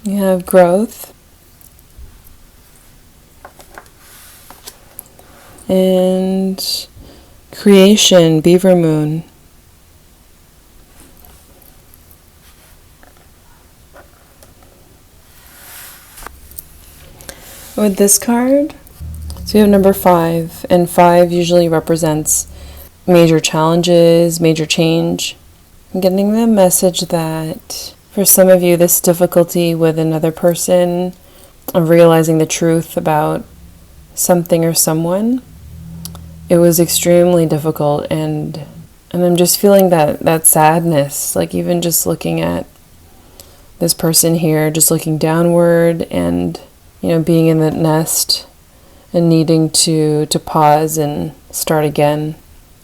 You have growth, And creation, beaver moon. With this card, so we have number 5, and 5 usually represents major challenges, major change. I'm getting the message that for some of you, this difficulty with another person, of realizing the truth about something or someone, it was extremely difficult, and I'm just feeling that sadness, like even just looking at this person here, just looking downward and, being in that nest and needing to pause and start again.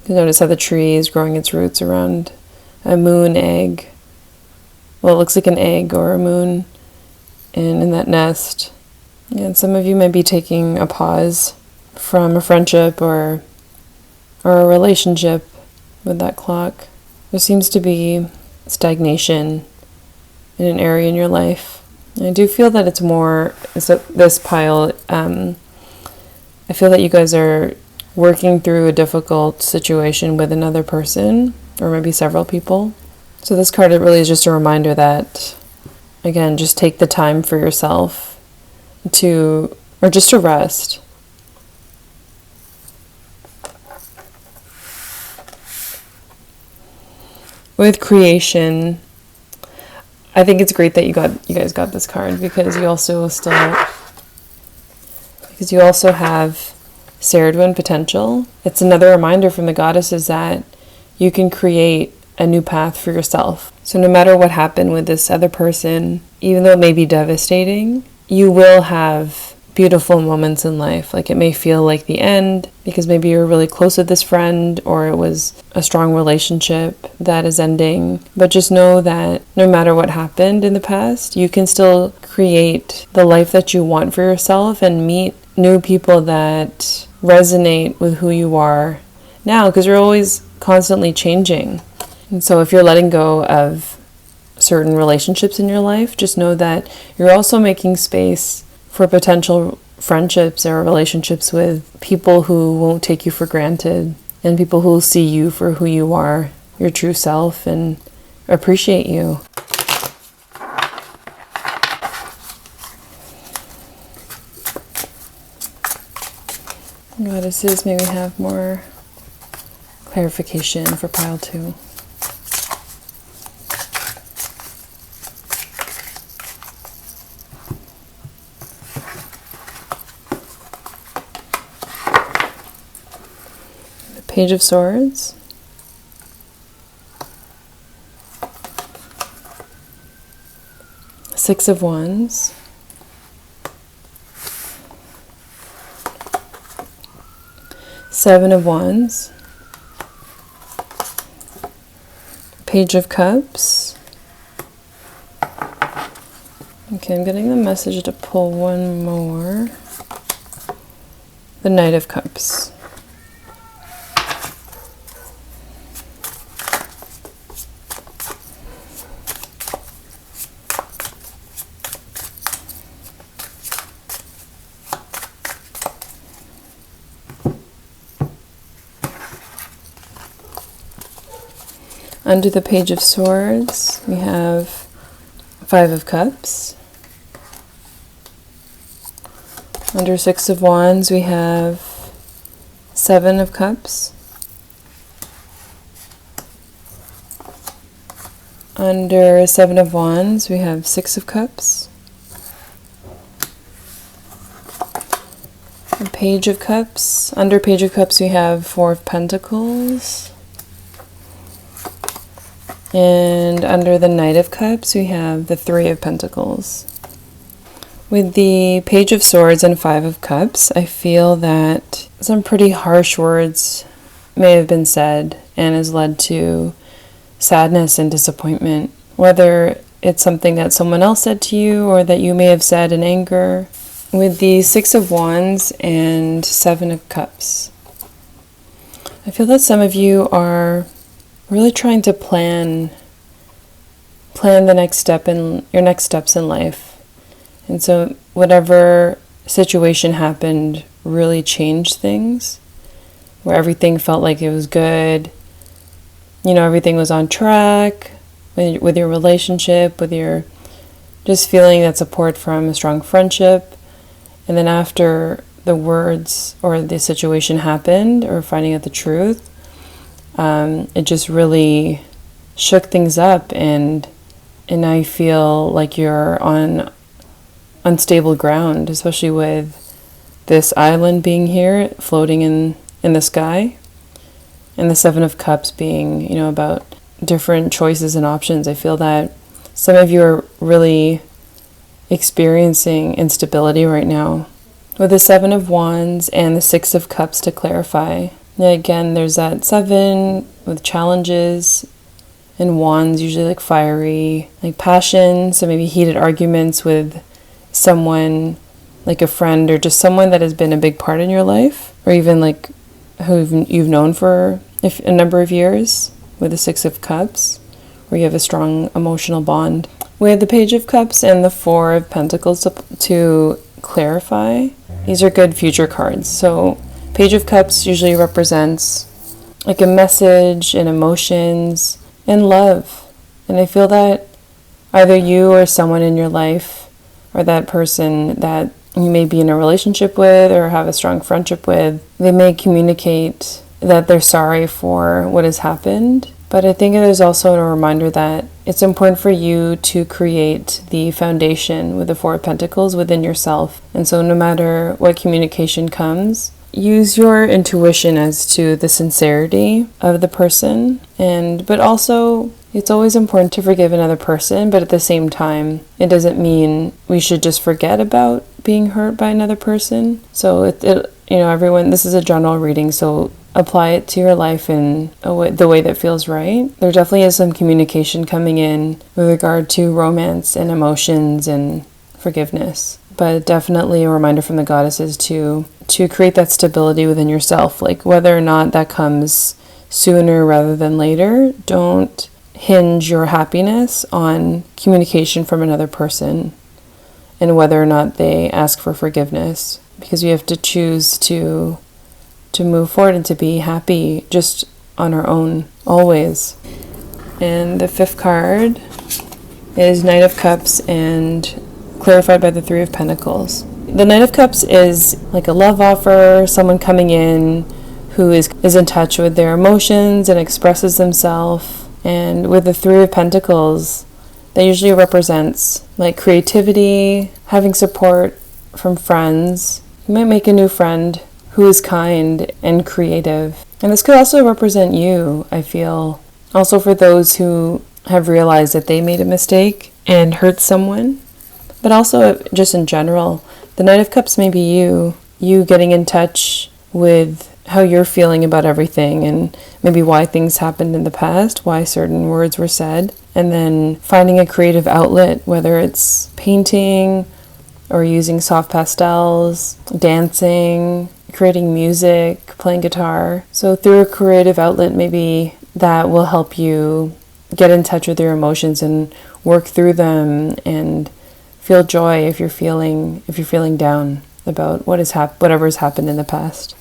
You notice how the tree is growing its roots around a moon egg. Well, it looks like an egg or a moon, and in that nest. And some of you might be taking a pause from a friendship or a relationship with that clock. There seems to be stagnation in an area in your life. And I do feel that it's more, so this pile, I feel that you guys are working through a difficult situation with another person, or maybe several people. So this card, it really is just a reminder that, again, just take the time for yourself to rest. With creation, I think it's great that you guys got this card, because you also have Ceridwen potential. It's another reminder from the goddesses that you can create a new path for yourself. So no matter what happened with this other person, even though it may be devastating, you will have beautiful moments in life. Like, it may feel like the end because maybe you're really close with this friend, or it was a strong relationship that is ending. But just know that no matter what happened in the past, you can still create the life that you want for yourself and meet new people that resonate with who you are now, because you're always constantly changing. And so if you're letting go of certain relationships in your life, just know that you're also making space for potential friendships or relationships with people who won't take you for granted, and people who will see you for who you are, your true self, and appreciate you. Goddesses, may we have more clarification for pile 2. Page of Swords, Six of Wands, Seven of Wands, Page of Cups. Okay, I'm getting the message to pull one more. The Knight of Cups. Under the Page of Swords, we have Five of Cups. Under Six of Wands, we have Seven of Cups. Under Seven of Wands, we have Six of Cups. The Page of Cups. Under Page of Cups, we have Four of Pentacles. And under the Knight of Cups, we have the Three of Pentacles. With the Page of Swords and Five of Cups, I feel that some pretty harsh words may have been said and has led to sadness and disappointment. Whether it's something that someone else said to you or that you may have said in anger. With the Six of Wands and Seven of Cups, I feel that some of you are really trying to plan the next step in your next steps in life. And so whatever situation happened really changed things. where everything felt like it was good. Everything was on track with your relationship, with your just feeling that support from a strong friendship. And then after the words or the situation happened, or finding out the truth, it just really shook things up, and now you feel like you're on unstable ground, especially with this island being here, floating in the sky, and the Seven of Cups being, about different choices and options. I feel that some of you are really experiencing instability right now, with the Seven of Wands and the Six of Cups to clarify. And again, there's that seven with challenges, and wands usually like fiery, like passion, so maybe heated arguments with someone, like a friend or just someone that has been a big part in your life, or even like who you've known for a number of years, with the Six of Cups, where you have a strong emotional bond. With the Page of Cups and the Four of Pentacles to clarify, these are good future cards. So Page of Cups usually represents like a message and emotions and love. And I feel that either you or someone in your life, or that person that you may be in a relationship with or have a strong friendship with, they may communicate that they're sorry for what has happened. But I think there's also a reminder that it's important for you to create the foundation with the Four of Pentacles within yourself. And so no matter what communication comes, use your intuition as to the sincerity of the person. But also, it's always important to forgive another person, but at the same time, it doesn't mean we should just forget about being hurt by another person. So everyone, this is a general reading, so apply it to your life in the way that feels right. There definitely is some communication coming in with regard to romance and emotions and forgiveness, but definitely a reminder from the goddesses to create that stability within yourself. Like whether or not that comes sooner rather than later, don't hinge your happiness on communication from another person and whether or not they ask for forgiveness, because we have to choose to move forward and to be happy just on our own always. And the fifth card is Knight of Cups, and clarified by the Three of Pentacles. The Knight of Cups is like a love offer, someone coming in who is in touch with their emotions and expresses themselves. And with the Three of Pentacles, that usually represents like creativity, having support from friends. You might make a new friend who is kind and creative. And this could also represent you, I feel. Also for those who have realized that they made a mistake and hurt someone. But also just in general, the Knight of Cups may be you getting in touch with how you're feeling about everything, and maybe why things happened in the past, why certain words were said, and then finding a creative outlet, whether it's painting or using soft pastels, dancing, creating music, playing guitar. So through a creative outlet, maybe that will help you get in touch with your emotions and work through them and feel joy if you're feeling down about whatever has happened in the past.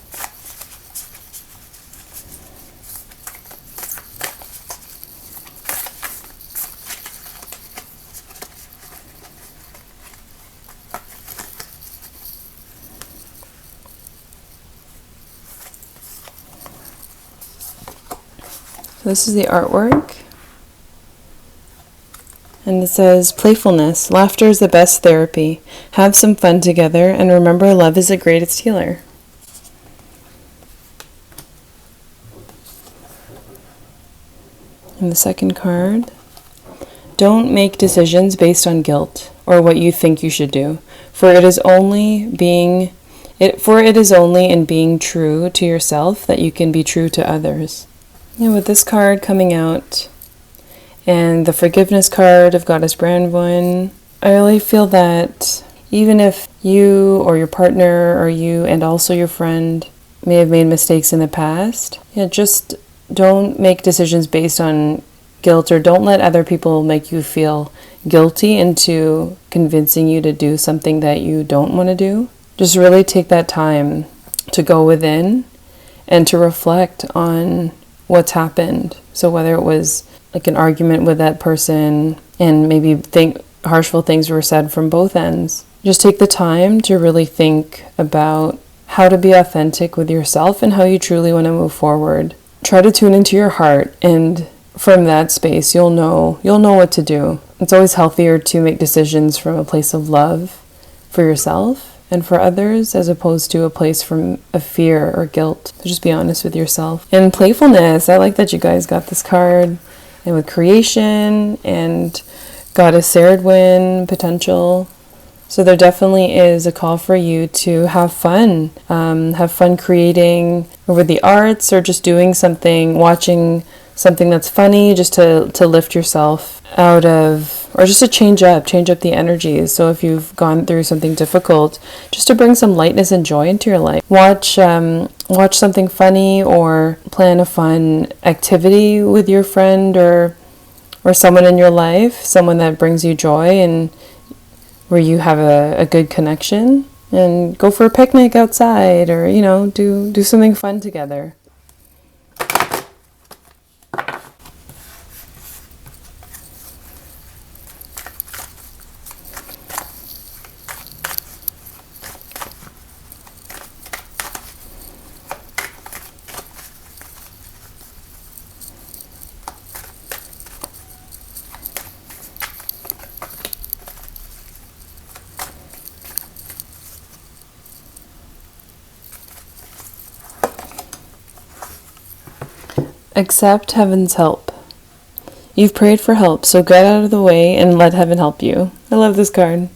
So this is the artwork. And it says, playfulness. Laughter is the best therapy. Have some fun together, and remember, love is the greatest healer. And the second card. Don't make decisions based on guilt or what you think you should do, for it is only in being true to yourself that you can be true to others. And with this card coming out, and the forgiveness card of Goddess Branwen, I really feel that even if you or your partner or you and also your friend may have made mistakes in the past, just don't make decisions based on guilt, or don't let other people make you feel guilty into convincing you to do something that you don't want to do. Just really take that time to go within and to reflect on what's happened. So whether it was like an argument with that person and maybe harshful things were said from both ends, just take the time to really think about how to be authentic with yourself and how you truly want to move forward. Try to tune into your heart, and from that space you'll know what to do. It's always healthier to make decisions from a place of love for yourself and for others, as opposed to a place of fear or guilt. So just be honest with yourself. And playfulness, I like that you guys got this card, and with creation and Goddess Saradwin potential. So there definitely is a call for you to have fun creating over the arts, or just doing something, watching something that's funny, just to lift yourself out of, or just to change up the energies. So if you've gone through something difficult, just to bring some lightness and joy into your life. Watch something funny, or plan a fun activity with your friend or someone in your life, someone that brings you joy and where you have a good connection, and go for a picnic outside, or do something fun together. Accept heaven's help. You've prayed for help, so get out of the way and let heaven help you. I love this card.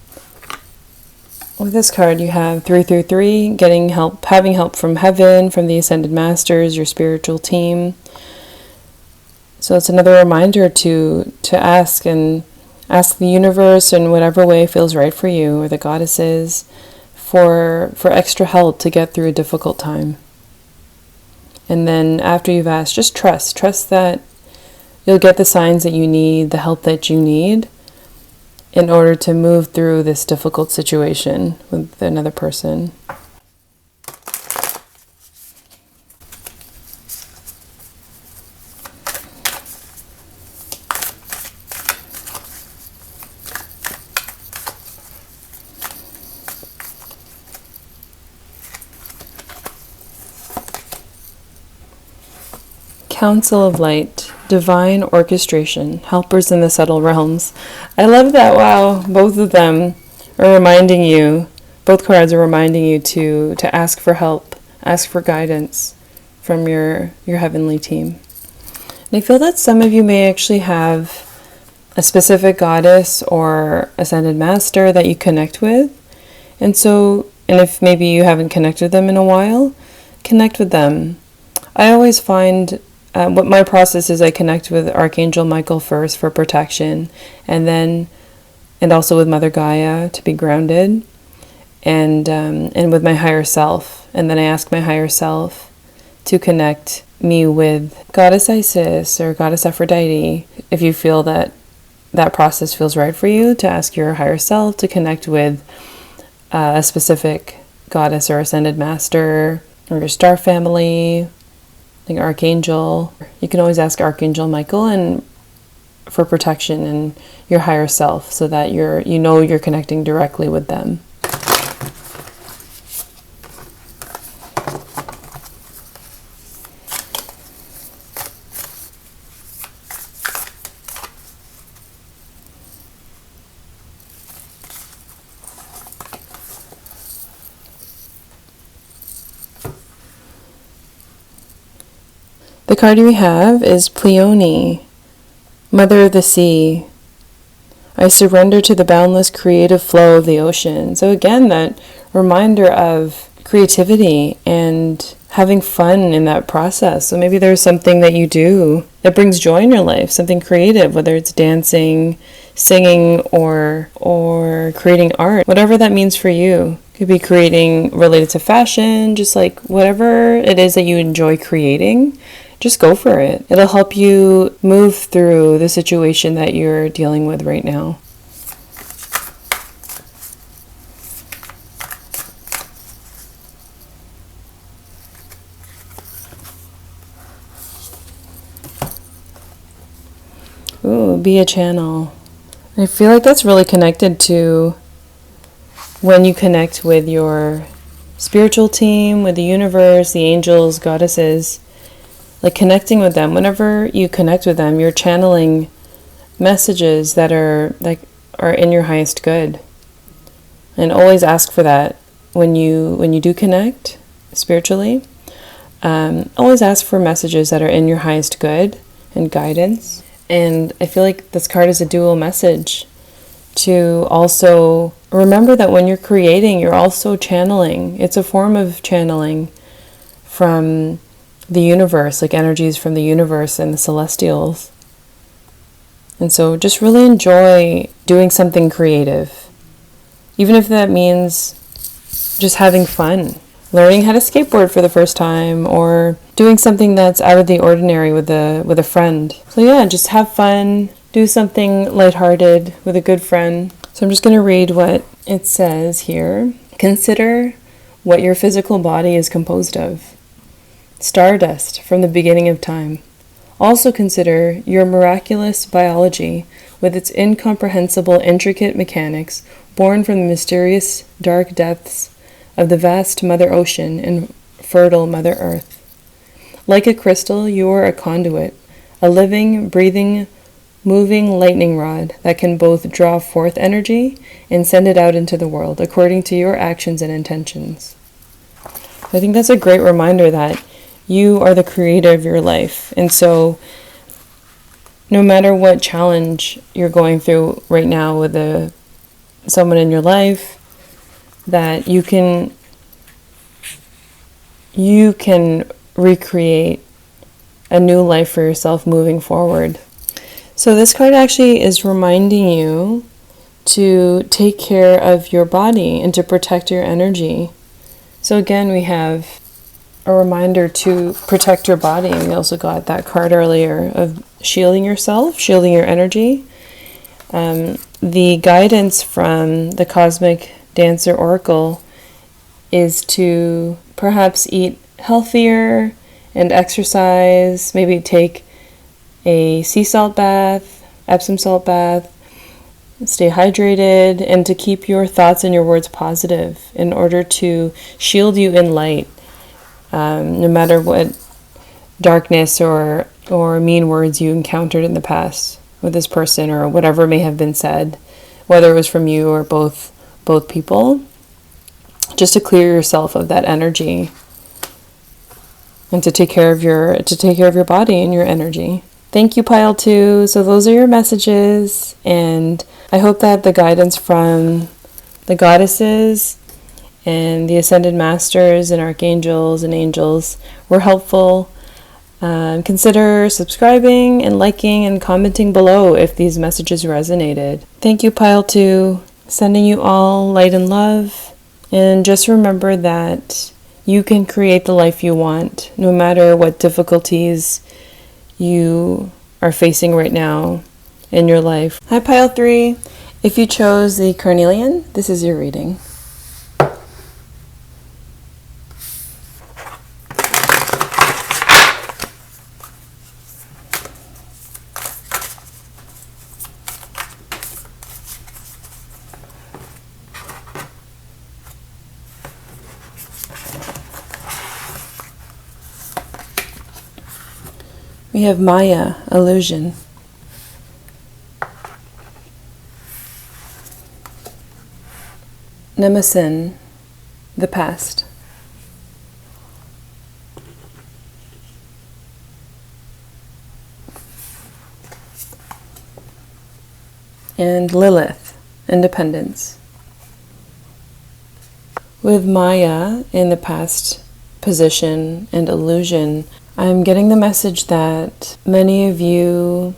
With this card, you have 333, getting help, having help from heaven, from the ascended masters, your spiritual team. So it's another reminder to ask the universe in whatever way feels right for you, or the goddesses, for extra help to get through a difficult time. And then after you've asked, just trust that you'll get the signs that you need, the help that you need, in order to move through this difficult situation with another person. Council of Light, Divine Orchestration, Helpers in the Subtle Realms. I love that. Wow, both of them are reminding you, both cards are reminding you to ask for help, ask for guidance from your heavenly team. And I feel that some of you may actually have a specific goddess or ascended master that you connect with. And if maybe you haven't connected with them in a while, connect with them. I always find what my process is, I connect with Archangel Michael first for protection, and also with Mother Gaia to be grounded, and with my higher self. And then I ask my higher self to connect me with Goddess Isis or Goddess Aphrodite. If you feel that process feels right for you, to ask your higher self to connect with a specific goddess or ascended master, or your star family, like Archangel. You can always ask Archangel Michael and for protection and your higher self, so that you're connecting directly with them. The card we have is Pleione, Mother of the Sea. I surrender to the boundless creative flow of the ocean. So again, that reminder of creativity and having fun in that process. So maybe there's something that you do that brings joy in your life, something creative, whether it's dancing, singing, or creating art, whatever that means for you. Could be creating related to fashion, just like whatever it is that you enjoy creating, just go for it. It'll help you move through the situation that you're dealing with right now. be a channel. I feel like that's really connected to when you connect with your spiritual team, with the universe, the angels, goddesses, like connecting with them. Whenever you connect with them, you're channeling messages that are in your highest good. And always ask for that when you do connect spiritually. Always ask for messages that are in your highest good and guidance. And I feel like this card is a dual message to also remember that when you're creating, you're also channeling. It's a form of channeling from the universe, like energies from the universe and the celestials. And so just really enjoy doing something creative. Even if that means just having fun. Learning how to skateboard for the first time, or doing something that's out of the ordinary with a friend. So yeah, just have fun, do something lighthearted with a good friend. So I'm just going to read what it says here. Consider what your physical body is composed of. Stardust from the beginning of time. Also consider your miraculous biology with its incomprehensible, intricate mechanics born from the mysterious dark depths of the vast Mother Ocean and fertile Mother Earth. Like a crystal, you are a conduit, a living, breathing, moving lightning rod that can both draw forth energy and send it out into the world according to your actions and intentions. I think that's a great reminder that you are the creator of your life. And so no matter what challenge you're going through right now with someone in your life, that you can recreate a new life for yourself moving forward. So this card actually is reminding you to take care of your body and to protect your energy. So again, we have a reminder to protect your body. And we also got that card earlier of shielding yourself, shielding your energy. The guidance from the Cosmic Dancer Oracle is to perhaps eat healthier and exercise, maybe take a sea salt bath, Epsom salt bath, stay hydrated, and to keep your thoughts and your words positive in order to shield you in light, no matter what darkness or mean words you encountered in the past with this person or whatever may have been said, whether it was from you or both people, just to clear yourself of that energy and to take care of your body and your energy. Thank you, Pile 2. So those are your messages, and I hope that the guidance from the goddesses and the ascended masters and archangels and angels were helpful. Consider subscribing and liking and commenting below if these messages resonated. Thank you, Pile 2. Sending you all light and love. And just remember that you can create the life you want, no matter what difficulties you are facing right now in your life. Hi, Pile 3. If you chose the carnelian, this is your reading. We have Maya, illusion. Nemesis, the past. And Lilith, independence. With Maya in the past position and illusion, I'm getting the message that many of you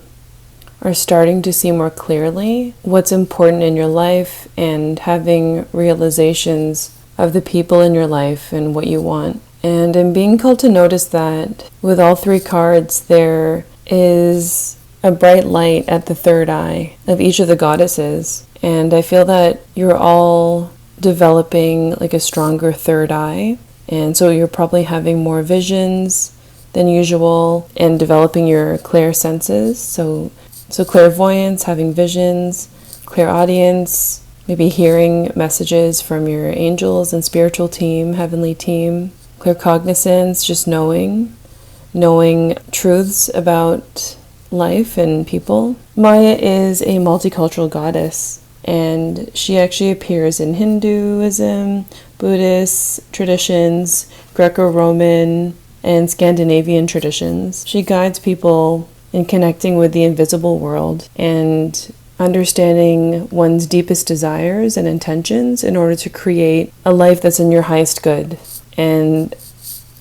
are starting to see more clearly what's important in your life and having realizations of the people in your life and what you want. And I'm being called to notice that with all three cards, there is a bright light at the third eye of each of the goddesses. And I feel that you're all developing like a stronger third eye. And so you're probably having more visions than usual and developing your clair senses. So So clairvoyance, having visions, clairaudience, maybe hearing messages from your angels and spiritual team, heavenly team. Claircognizance, just knowing truths about life and people. Maya is a multicultural goddess, and she actually appears in Hinduism, Buddhist traditions, Greco-Roman, and Scandinavian traditions. She guides people in connecting with the invisible world and understanding one's deepest desires and intentions in order to create a life that's in your highest good and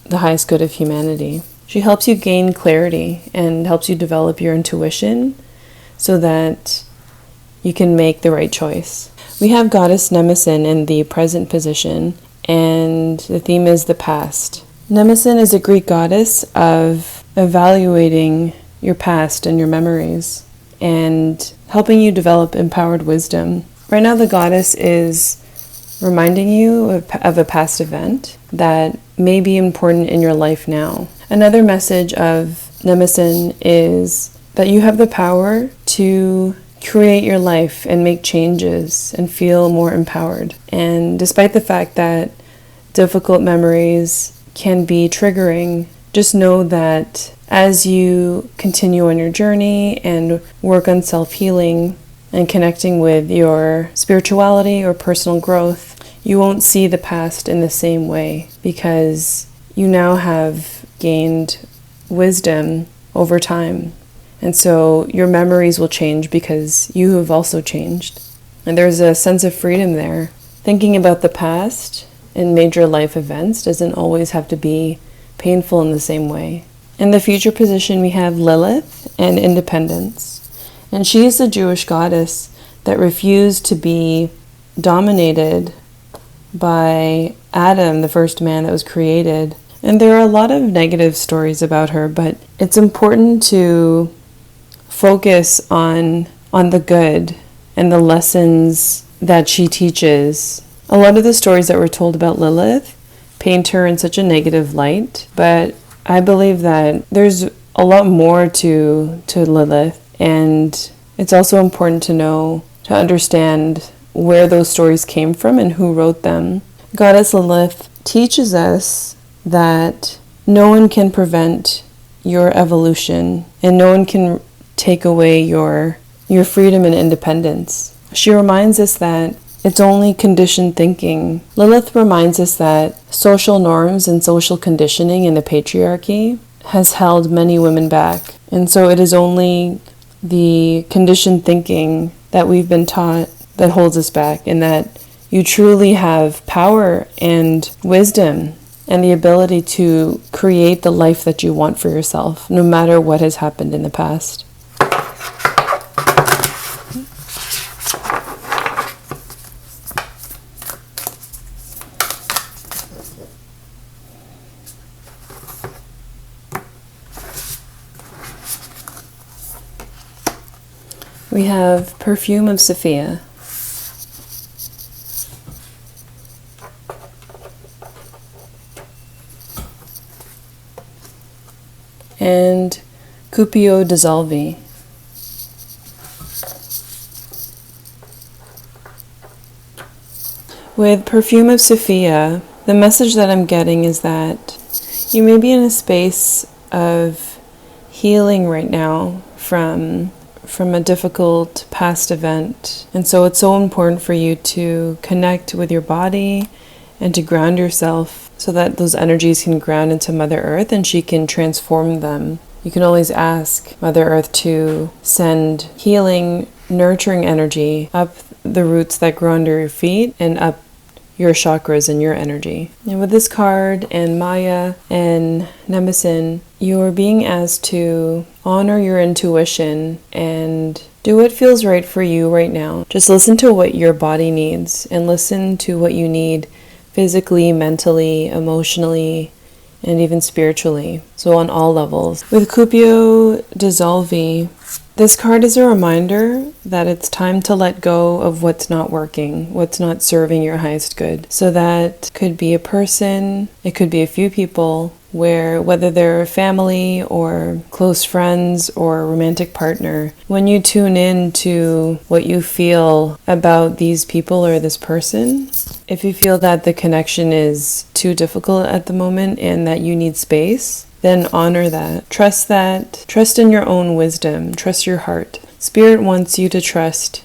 the highest good of humanity. She helps you gain clarity and helps you develop your intuition so that you can make the right choice. We have Goddess Nemesis in the present position, and the theme is the past. Nemesis is a Greek goddess of evaluating your past and your memories and helping you develop empowered wisdom. Right now, the goddess is reminding you of a past event that may be important in your life now. Another message of Nemesis is that you have the power to create your life and make changes and feel more empowered. And despite the fact that difficult memories can be triggering, just know that as you continue on your journey and work on self-healing and connecting with your spirituality or personal growth, you won't see the past in the same way because you now have gained wisdom over time. And so your memories will change because you have also changed. And there's a sense of freedom there. Thinking about the past and major life events doesn't always have to be painful in the same way. In the future position, we have Lilith and independence. And she is the Jewish goddess that refused to be dominated by Adam, the first man that was created. And there are a lot of negative stories about her, but it's important to focus on the good and the lessons that she teaches. A lot of the stories that were told about Lilith paint her in such a negative light, but I believe that there's a lot more to Lilith, and it's also important to understand where those stories came from and who wrote them. Goddess Lilith teaches us that no one can prevent your evolution and no one can take away your freedom and independence. She reminds us that it's only conditioned thinking. Lilith reminds us that social norms and social conditioning in the patriarchy has held many women back. And so it is only the conditioned thinking that we've been taught that holds us back, and that you truly have power and wisdom and the ability to create the life that you want for yourself, no matter what has happened in the past. We have Perfume of Sophia. And Cupio Dissolvi. With Perfume of Sophia, the message that I'm getting is that you may be in a space of healing right now from a difficult past event. And so it's so important for you to connect with your body and to ground yourself so that those energies can ground into Mother Earth and she can transform them. You can always ask Mother Earth to send healing, nurturing energy up the roots that grow under your feet and up your chakras and your energy. And with this card and Maya and Nemesis, you're being asked to honor your intuition and do what feels right for you right now. Just listen to what your body needs and listen to what you need physically, mentally, emotionally, and even spiritually. So on all levels. With Cupio Dissolvi, this card is a reminder that it's time to let go of what's not working, what's not serving your highest good. So that could be a person, it could be a few people, where whether they're family or close friends or romantic partner, when you tune in to what you feel about these people or this person, if you feel that the connection is too difficult at the moment and that you need space, then honor that. Trust in your own wisdom. Trust your heart. Spirit wants you to trust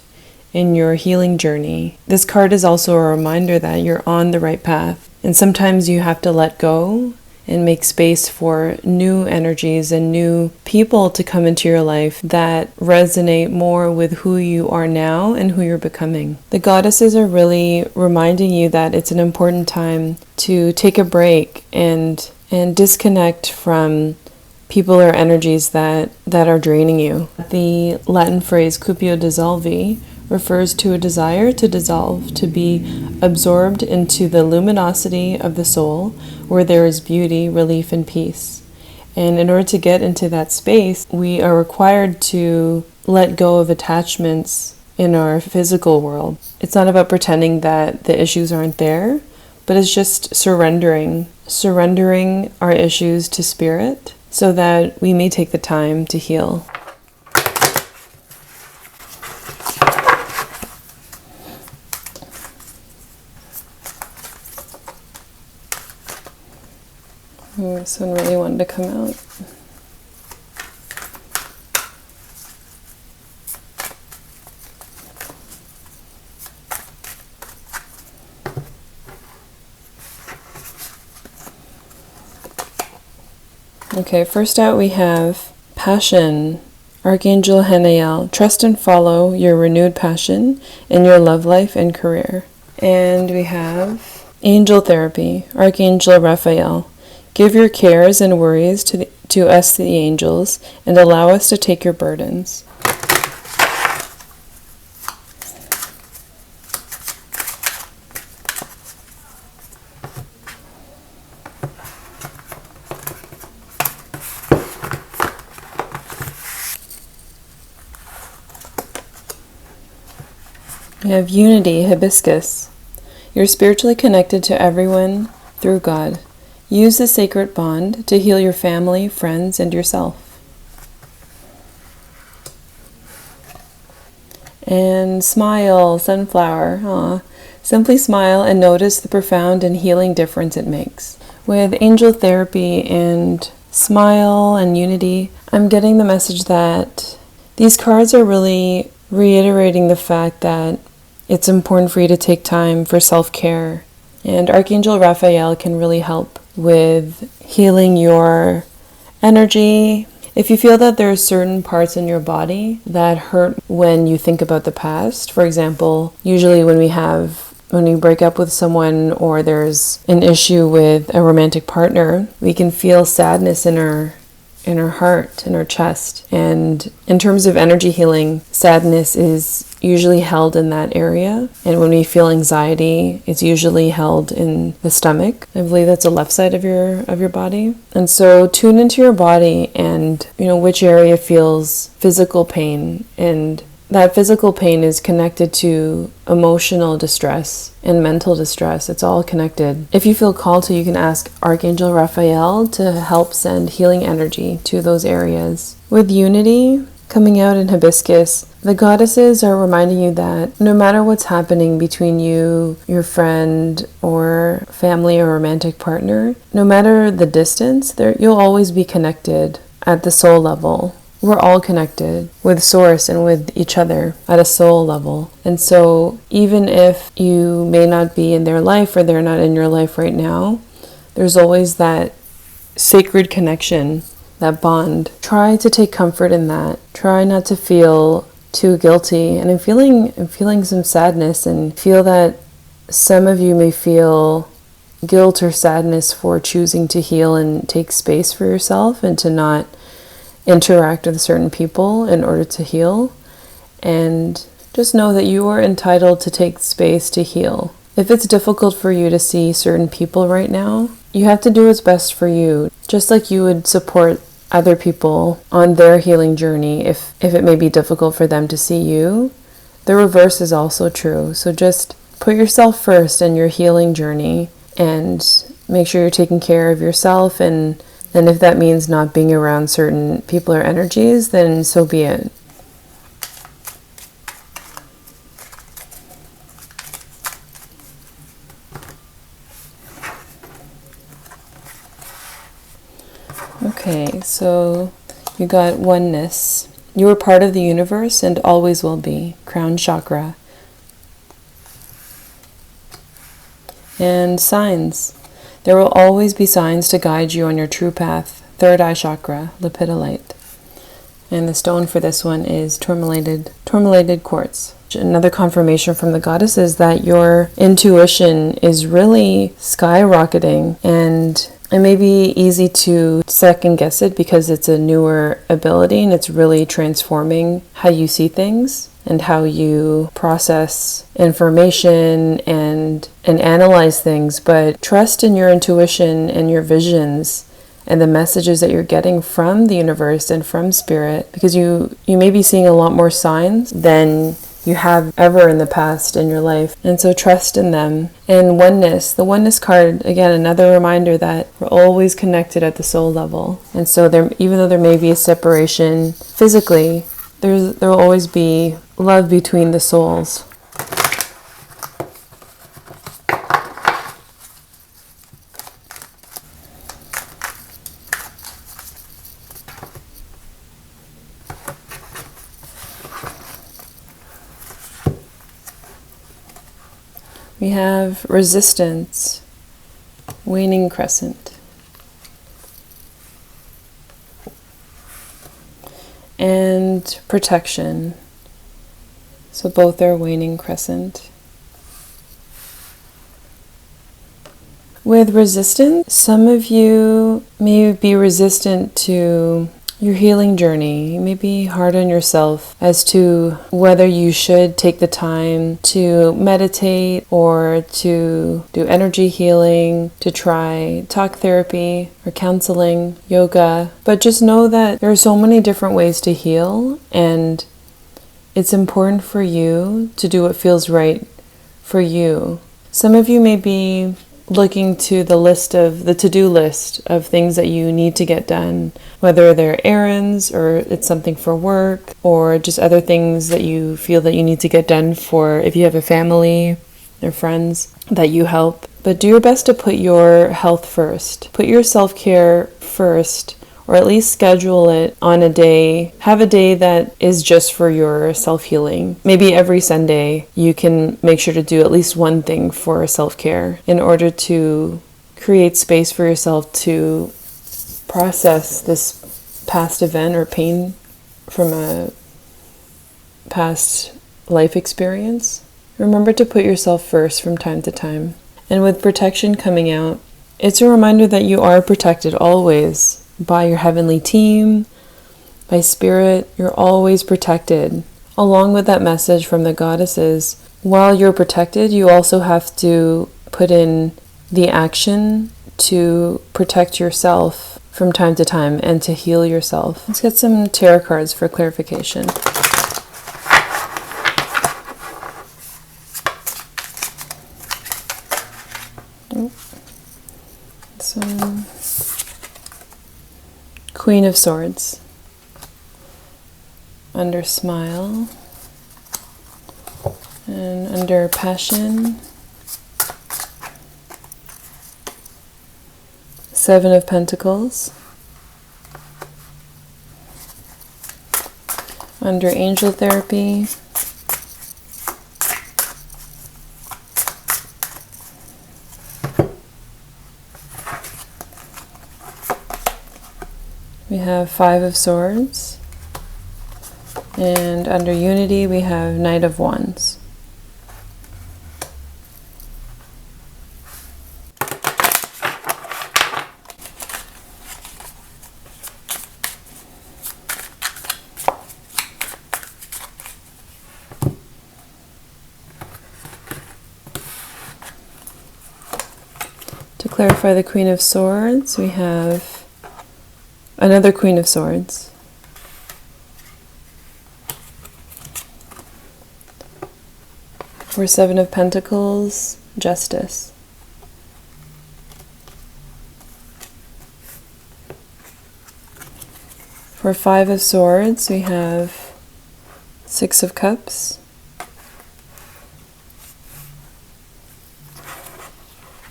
in your healing journey. This card is also a reminder that you're on the right path. And sometimes you have to let go and make space for new energies and new people to come into your life that resonate more with who you are now and who you're becoming. The goddesses are really reminding you that it's an important time to take a break and disconnect from people or energies that are draining you. The Latin phrase cupio dissolvi refers to a desire to dissolve, to be absorbed into the luminosity of the soul where there is beauty, relief, and peace. And in order to get into that space, we are required to let go of attachments in our physical world. It's not about pretending that the issues aren't there, but it's just surrendering our issues to spirit so that we may take the time to heal. This one really wanted to come out. Okay, first out we have Passion, Archangel Hanael. Trust and follow your renewed passion in your love life and career. And we have Angel Therapy, Archangel Raphael. Give your cares and worries to us, the angels, and allow us to take your burdens. We have Unity, Hibiscus. You're spiritually connected to everyone through God. Use the sacred bond to heal your family, friends, and yourself. And Smile, Sunflower. Aww. Simply smile and notice the profound and healing difference it makes. With Angel Therapy and Smile and Unity, I'm getting the message that these cards are really reiterating the fact that it's important for you to take time for self-care. And Archangel Raphael can really help with healing your energy. If you feel that there are certain parts in your body that hurt when you think about the past, for example, usually when we break up with someone or there's an issue with a romantic partner, we can feel sadness in our heart, in our chest. And in terms of energy healing, sadness is usually held in that area. And when we feel anxiety, it's usually held in the stomach. I believe that's the left side of your body. And so tune into your body and which area feels physical pain, and that physical pain is connected to emotional distress and mental distress. It's all connected. If you feel called to, you can ask Archangel Raphael to help send healing energy to those areas. With Unity coming out in Hibiscus, the goddesses are reminding you that no matter what's happening between you, your friend, or family or romantic partner, no matter the distance, you'll always be connected at the soul level. We're all connected with Source and with each other at a soul level. And so even if you may not be in their life or they're not in your life right now, there's always that sacred connection, that bond. Try to take comfort in that. Try not to feel too guilty. And I'm feeling some sadness, and feel that some of you may feel guilt or sadness for choosing to heal and take space for yourself and to not interact with certain people in order to heal. And just know that you are entitled to take space to heal. If it's difficult for you to see certain people right now, you have to do what's best for you, just like you would support other people on their healing journey if it may be difficult for them to see you. The reverse is also true. So just put yourself first in your healing journey and make sure you're taking care of yourself, and if that means not being around certain people or energies, then so be it. Okay, so you got oneness. You are part of the universe and always will be. Crown chakra. And signs. There will always be signs to guide you on your true path. Third eye chakra, lepidolite. And the stone for this one is tourmalated quartz. Another confirmation from the goddess is that your intuition is really skyrocketing, and it may be easy to second guess it because it's a newer ability and it's really transforming how you see things and how you process information and analyze things. But trust in your intuition and your visions and the messages that you're getting from the universe and from spirit, because you may be seeing a lot more signs than you have ever in the past in your life. And so trust in them. And oneness, the oneness card, again, another reminder that we're always connected at the soul level. And so even though there may be a separation physically, there will always be love between the souls. We have resistance, waning crescent, and protection. So both are waning crescent. With resistance, some of you may be resistant to your healing journey. You may be hard on yourself as to whether you should take the time to meditate or to do energy healing, to try talk therapy or counseling, yoga. But just know that there are so many different ways to heal, and it's important for you to do what feels right for you. Some of you may be looking to the to-do list of things that you need to get done, whether they're errands or it's something for work or just other things that you feel that you need to get done for if you have a family or friends that you help. But do your best to put your health first. Put your self-care first, or at least schedule it on a day. Have a day that is just for your self-healing. Maybe every Sunday you can make sure to do at least one thing for self-care in order to create space for yourself to process this past event or pain from a past life experience. Remember to put yourself first from time to time. And with protection coming out, it's a reminder that you are protected always by your heavenly team, by spirit. You're always protected. Along with that message from the goddesses, while you're protected, you also have to put in the action to protect yourself from time to time and to heal yourself. Let's get some tarot cards for clarification. Some Queen of Swords, under Smile, and under Passion, Seven of Pentacles, under Angel Therapy, we have Five of Swords, and under Unity we have Knight of Wands. To clarify the Queen of Swords, we have another Queen of Swords, for Seven of Pentacles, Justice, For Five of Swords, we have Six of Cups.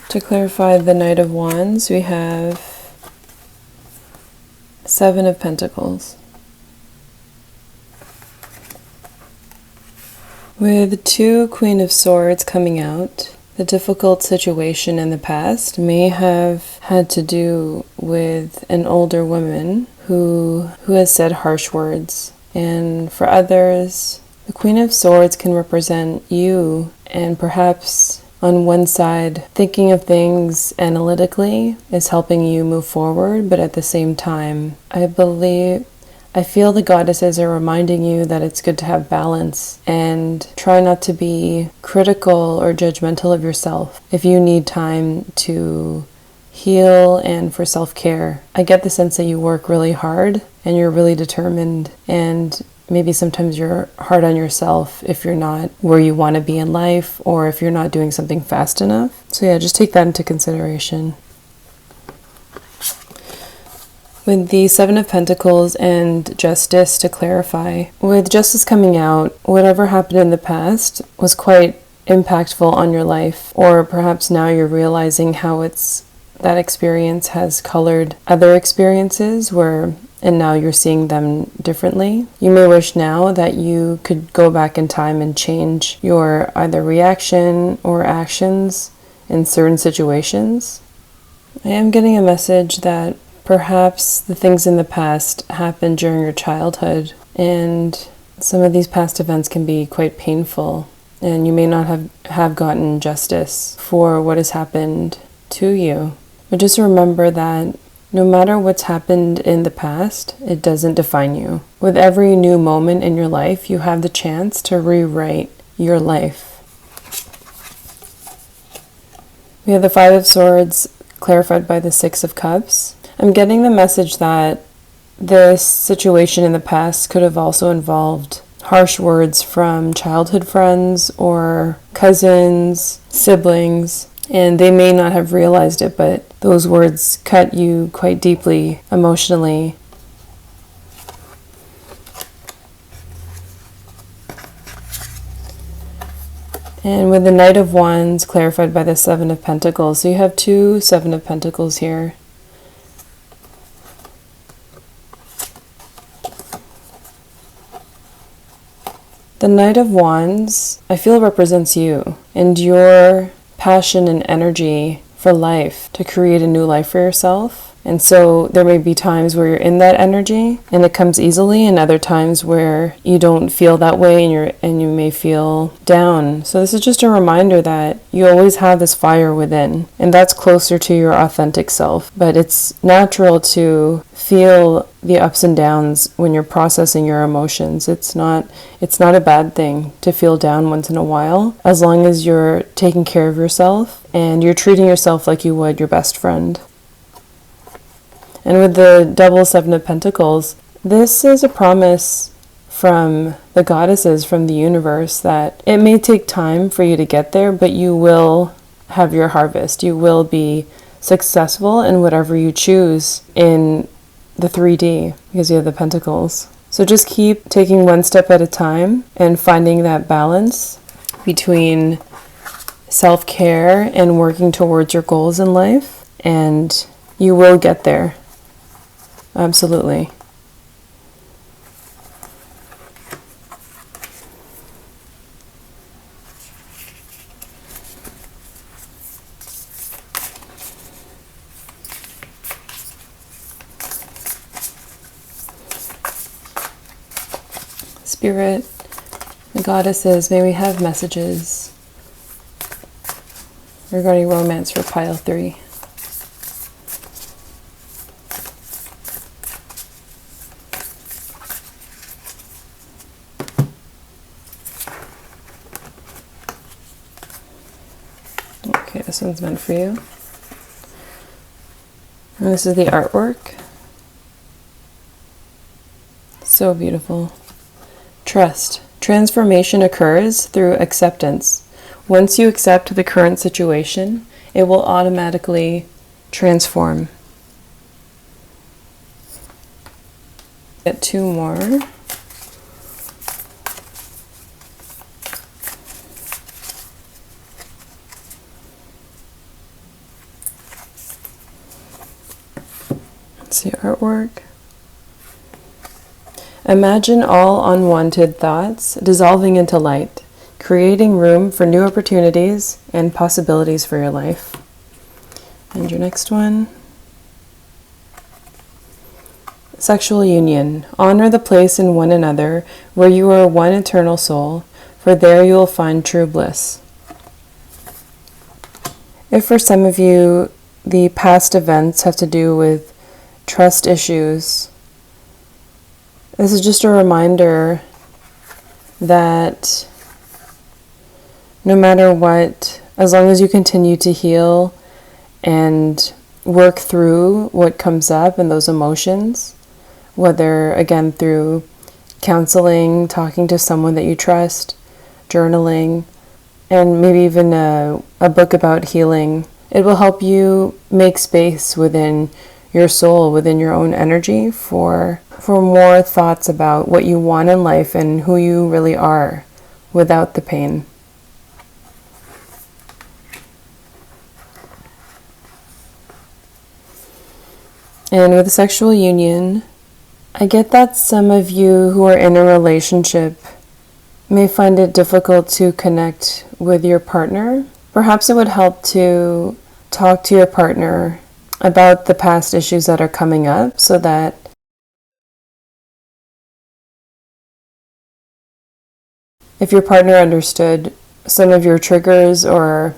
To clarify the Knight of Wands, we have Seven of Pentacles. With two Queen of Swords coming out, the difficult situation in the past may have had to do with an older woman who has said harsh words. And for others, the Queen of Swords can represent you, and perhaps on one side, thinking of things analytically is helping you move forward, but at the same time, I feel the goddesses are reminding you that it's good to have balance and try not to be critical or judgmental of yourself if you need time to heal and for self-care. I get the sense that you work really hard and you're really determined, and maybe sometimes you're hard on yourself if you're not where you want to be in life or if you're not doing something fast enough. So yeah, just take that into consideration. With the Seven of Pentacles and Justice, to clarify, with Justice coming out, whatever happened in the past was quite impactful on your life, or perhaps now you're realizing how that experience has colored other experiences and now you're seeing them differently. You may wish now that you could go back in time and change your either reaction or actions in certain situations. I am getting a message that perhaps the things in the past happened during your childhood, and some of these past events can be quite painful, and you may not have gotten justice for what has happened to you. But just remember that no matter what's happened in the past, it doesn't define you. With every new moment in your life, you have the chance to rewrite your life. We have the Five of Swords clarified by the Six of Cups. I'm getting the message that this situation in the past could have also involved harsh words from childhood friends or cousins, siblings, and they may not have realized it, but those words cut you quite deeply emotionally. And with the Knight of Wands clarified by the Seven of Pentacles, so you have two Seven of Pentacles here. The Knight of Wands, I feel, represents you and your passion and energy for life, to create a new life for yourself. And so there may be times where you're in that energy and it comes easily, and other times where you don't feel that way and you may feel down. So this is just a reminder that you always have this fire within, and that's closer to your authentic self. But it's natural to feel the ups and downs when you're processing your emotions. It's not a bad thing to feel down once in a while, as long as you're taking care of yourself and you're treating yourself like you would your best friend. And with the double Seven of Pentacles, this is a promise from the goddesses, from the universe, that it may take time for you to get there, but you will have your harvest. You will be successful in whatever you choose in the 3D, because you have the Pentacles. So just keep taking one step at a time and finding that balance between self-care and working towards your goals in life, and you will get there. Absolutely. Spirit, the goddesses, may we have messages regarding romance for pile 3. Okay, this one's meant for you. And this is the artwork. So beautiful. Trust. Transformation occurs through acceptance. Once you accept the current situation, it will automatically transform. Get 2 more. Let's see artwork. Imagine all unwanted thoughts dissolving into light, creating room for new opportunities and possibilities for your life. And your next one. Sexual union. Honor the place in one another where you are one eternal soul, for there you will find true bliss. If for some of you the past events have to do with trust issues, this is just a reminder that no matter what, as long as you continue to heal and work through what comes up and those emotions, whether again through counseling, talking to someone that you trust, journaling, and maybe even a book about healing, it will help you make space within your soul, within your own energy for more thoughts about what you want in life and who you really are without the pain. And with sexual union, I get that some of you who are in a relationship may find it difficult to connect with your partner. Perhaps it would help to talk to your partner about the past issues that are coming up so that if your partner understood some of your triggers or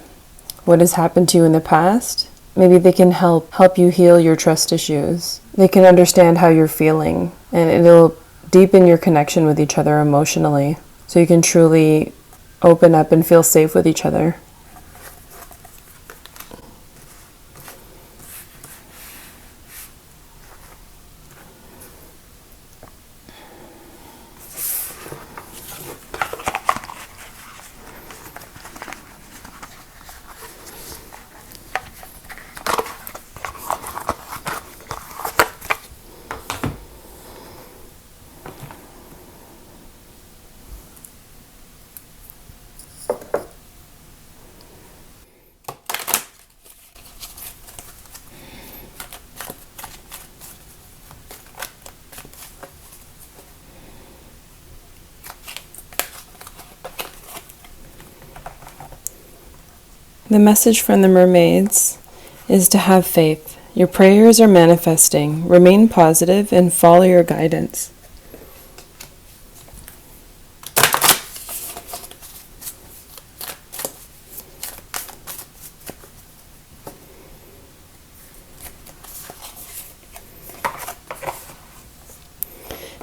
what has happened to you in the past, maybe they can help you heal your trust issues. They can understand how you're feeling, and it'll deepen your connection with each other emotionally, so you can truly open up and feel safe with each other. The message from the mermaids is to have faith. Your prayers are manifesting. Remain positive and follow your guidance.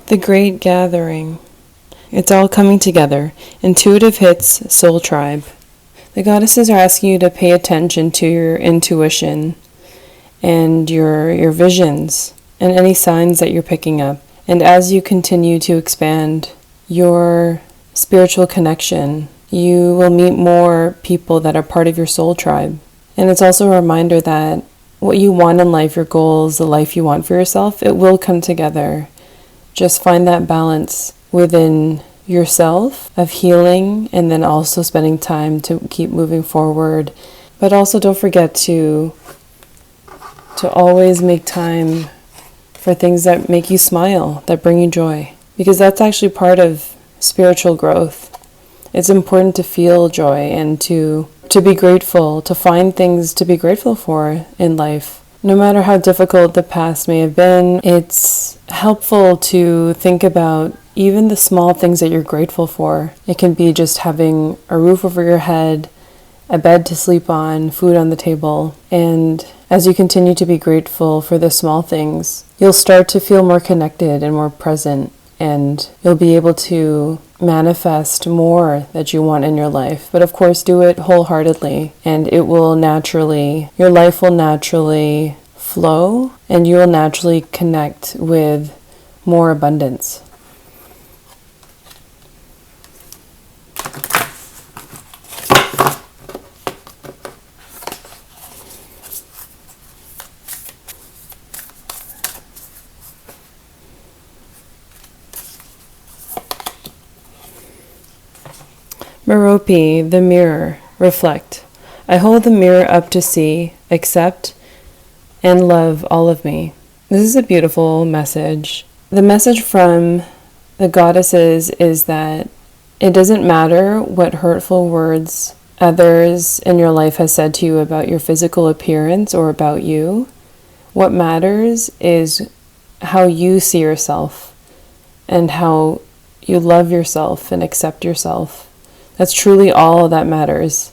The Great Gathering. It's all coming together. Intuitive hits, soul tribe. The goddesses are asking you to pay attention to your intuition and your visions and any signs that you're picking up. And as you continue to expand your spiritual connection, you will meet more people that are part of your soul tribe. And it's also a reminder that what you want in life, your goals, the life you want for yourself, it will come together. Just find that balance within yourself of healing and then also spending time to keep moving forward. But also don't forget to always make time for things that make you smile, that bring you joy, because that's actually part of spiritual growth. It's important to feel joy and to be grateful, to find things to be grateful for in life. No matter how difficult the past may have been, it's helpful to think about even the small things that you're grateful for. It can be just having a roof over your head, a bed to sleep on, food on the table. And as you continue to be grateful for the small things, you'll start to feel more connected and more present, and you'll be able to manifest more that you want in your life. But of course, do it wholeheartedly, and your life will naturally flow, and you will naturally connect with more abundance. Merope, the mirror, reflect. I hold the mirror up to see, accept, and love all of me. This is a beautiful message. The message from the goddesses is that it doesn't matter what hurtful words others in your life has said to you about your physical appearance or about you. What matters is how you see yourself and how you love yourself and accept yourself. That's truly all that matters.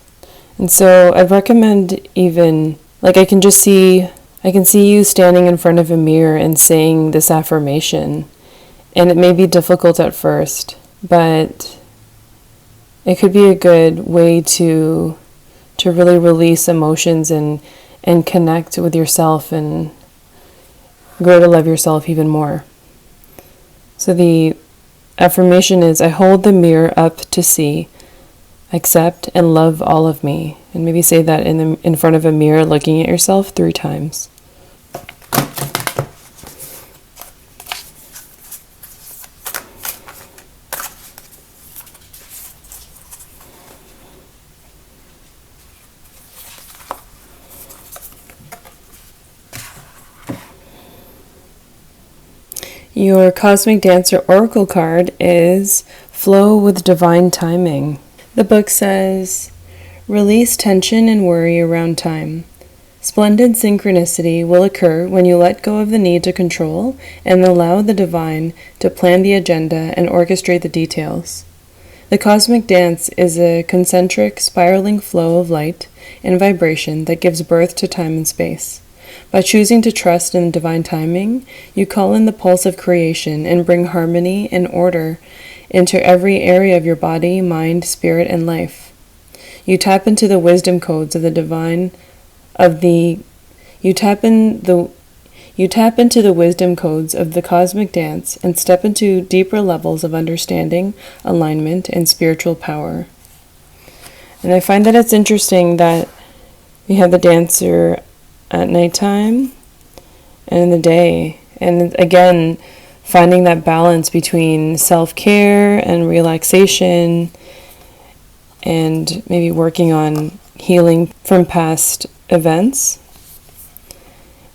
And so I recommend even, like I can see you standing in front of a mirror and saying this affirmation. And it may be difficult at first, but it could be a good way to really release emotions and connect with yourself and grow to love yourself even more. So the affirmation is, I hold the mirror up to see, accept, and love all of me. And maybe say that in front of a mirror, looking at yourself 3 times. Your Cosmic Dancer Oracle card is Flow with Divine Timing. The book says, release tension and worry around time. Splendid synchronicity will occur when you let go of the need to control and allow the divine to plan the agenda and orchestrate the details. The cosmic dance is a concentric, spiraling flow of light and vibration that gives birth to time and space. By choosing to trust in divine timing, you call in the pulse of creation and bring harmony and order into every area of your body, mind, spirit, and life. You tap into the wisdom codes of the divine you tap into the wisdom codes of the cosmic dance and step into deeper levels of understanding, alignment, and spiritual power. And I find that it's interesting that we have the dancer at nighttime and in the day. And again, finding that balance between self-care and relaxation and maybe working on healing from past events.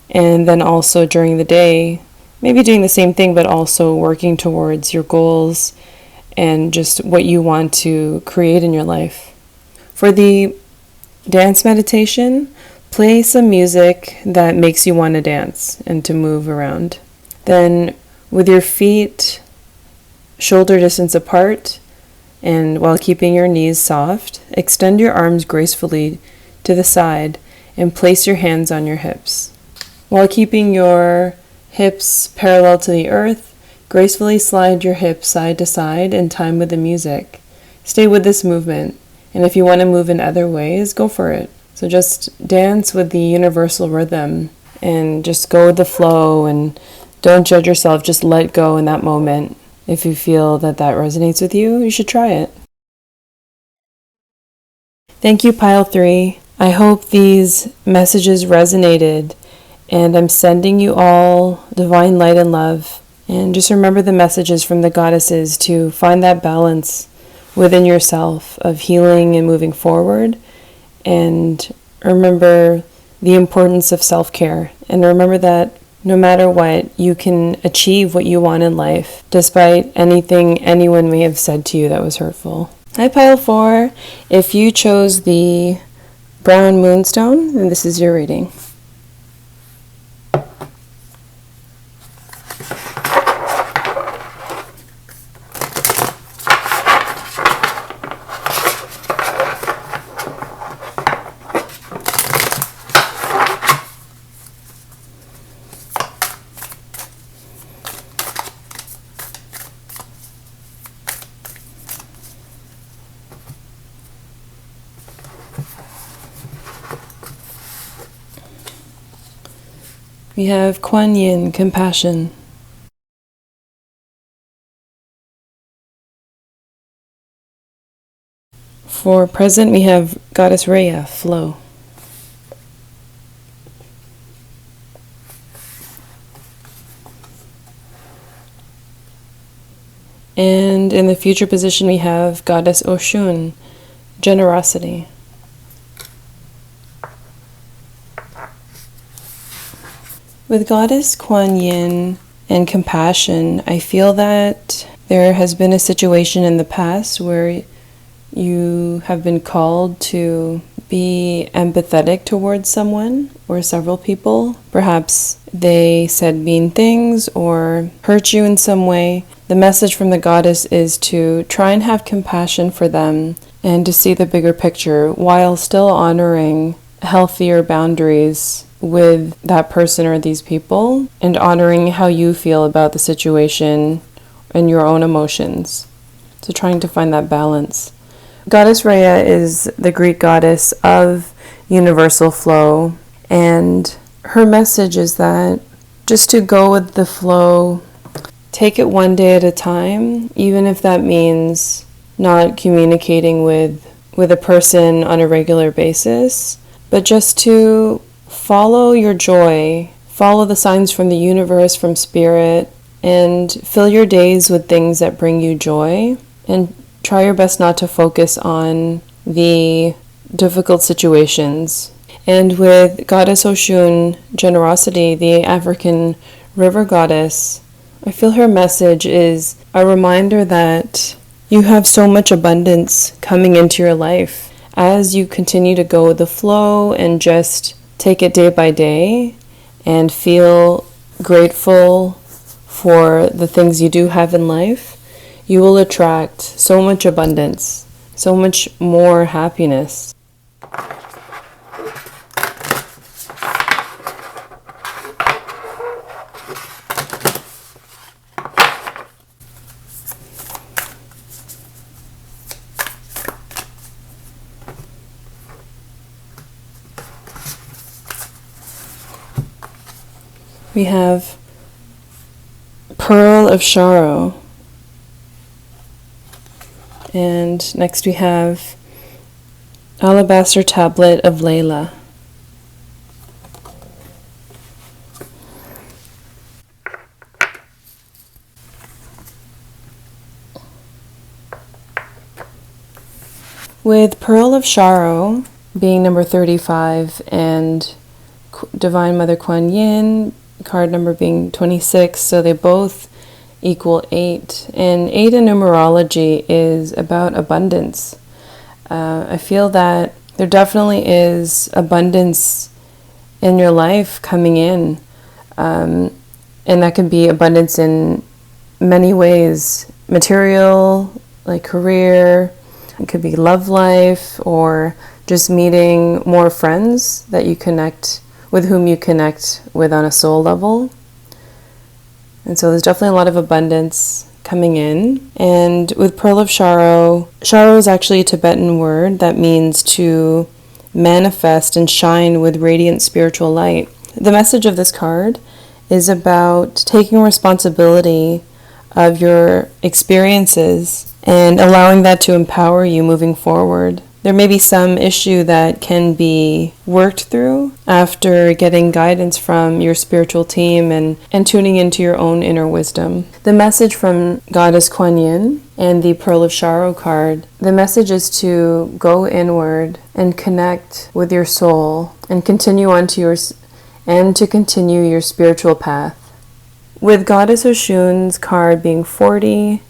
And then also during the day, maybe doing the same thing, but also working towards your goals and just what you want to create in your life. For the dance meditation, play some music that makes you want to dance and to move around. Then with your feet shoulder distance apart and while keeping your knees soft, extend your arms gracefully to the side and place your hands on your hips. While keeping your hips parallel to the earth, gracefully slide your hips side to side in time with the music. Stay with this movement, and if you want to move in other ways, go for it. So just dance with the universal rhythm and just go with the flow and don't judge yourself, just let go in that moment. If you feel that resonates with you, you should try it. Thank you, Pile 3. I hope these messages resonated, and I'm sending you all divine light and love. And just remember the messages from the goddesses to find that balance within yourself of healing and moving forward. And remember the importance of self-care. And remember that no matter what, you can achieve what you want in life, despite anything anyone may have said to you that was hurtful. Hi, Pile 4. If you chose the brown moonstone, then this is your reading. We have Kuan Yin, compassion. For present, we have Goddess Rhea, flow. And in the future position, we have Goddess Oshun, generosity. With Goddess Kuan Yin and compassion, I feel that there has been a situation in the past where you have been called to be empathetic towards someone or several people. Perhaps they said mean things or hurt you in some way. The message from the goddess is to try and have compassion for them and to see the bigger picture while still honoring healthier boundaries with that person or these people and honoring how you feel about the situation and your own emotions. So trying to find that balance. Goddess Rhea is the Greek goddess of universal flow, and her message is that just to go with the flow, take it one day at a time, even if that means not communicating with a person on a regular basis, but just to follow your joy, follow the signs from the universe, from spirit, and fill your days with things that bring you joy, and try your best not to focus on the difficult situations. And with Goddess Oshun, generosity, the African river goddess, I feel her message is a reminder that you have so much abundance coming into your life as you continue to go with the flow and just take it day by day and feel grateful for the things you do have in life. You will attract so much abundance, so much more happiness. We have Pearl of Sorrow. And next we have Alabaster Tablet of Layla. With Pearl of Sorrow being number 35 and Divine Mother Kuan Yin, card number being 26, so they both equal 8. And 8 in numerology is about abundance. I feel that there definitely is abundance in your life coming in. And that can be abundance in many ways. Material, like career, it could be love life, or just meeting more friends that you connect with, whom you connect with on a soul level. And so there's definitely a lot of abundance coming in. And with Pearl of Sorrow, Sorrow is actually a Tibetan word that means to manifest and shine with radiant spiritual light. The message of this card is about taking responsibility of your experiences and allowing that to empower you moving forward. There may be some issue that can be worked through after getting guidance from your spiritual team and tuning into your own inner wisdom. The message from Goddess Kuan Yin and the Pearl of Sorrow card, the message is to go inward and connect with your soul and continue to continue your spiritual path. With Goddess Oshun's card being 40,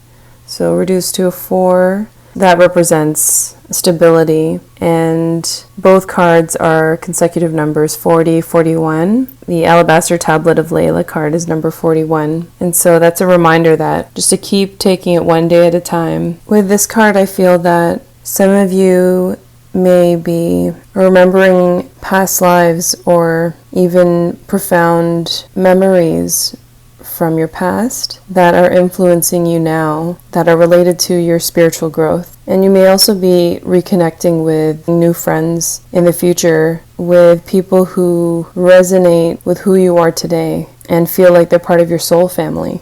so reduced to a 4, that represents stability, and both cards are consecutive numbers, 40, 41. The Alabaster Tablet of Layla card is number 41, and so that's a reminder that just to keep taking it one day at a time. With this card, I feel that some of you may be remembering past lives or even profound memories from your past that are influencing you now, that are related to your spiritual growth. And you may also be reconnecting with new friends in the future, with people who resonate with who you are today and feel like they're part of your soul family.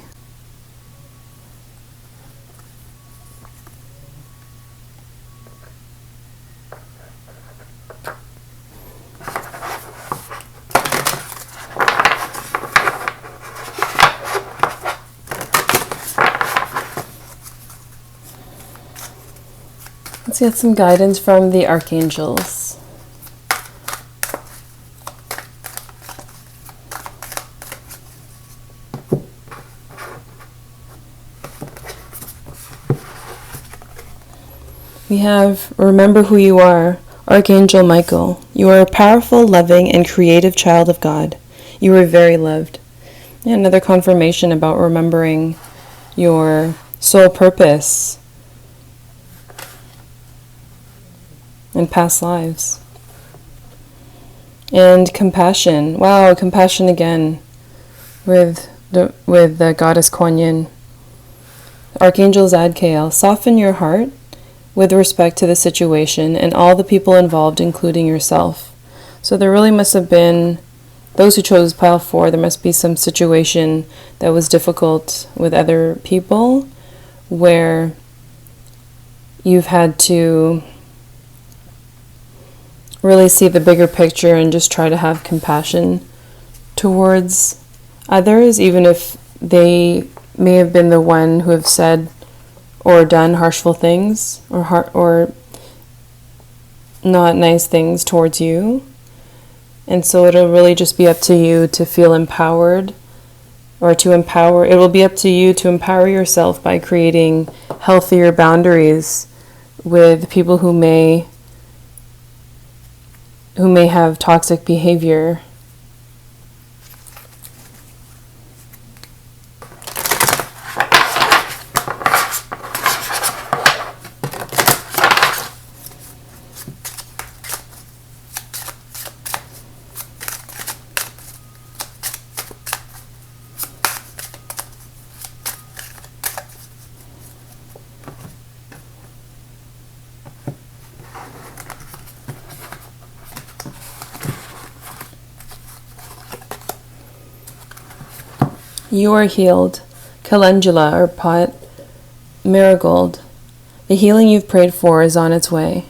Let's get some guidance from the Archangels. We have, remember who you are, Archangel Michael. You are a powerful, loving, and creative child of God. You are very loved. Yeah, another confirmation about remembering your soul purpose in past lives. And compassion. Wow, compassion again with the goddess Kuan Yin. Archangel Zadkiel, soften your heart with respect to the situation and all the people involved, including yourself. So there really must have been, those who chose pile 4, there must be some situation that was difficult with other people where you've had to really see the bigger picture and just try to have compassion towards others, even if they may have been the one who have said or done harshful things or not nice things towards you. And so it'll really just be up to you to feel empowered, or to empower. It will be up to you to empower yourself by creating healthier boundaries with people who may have toxic behavior. You are healed, calendula or pot marigold. The healing you've prayed for is on its way.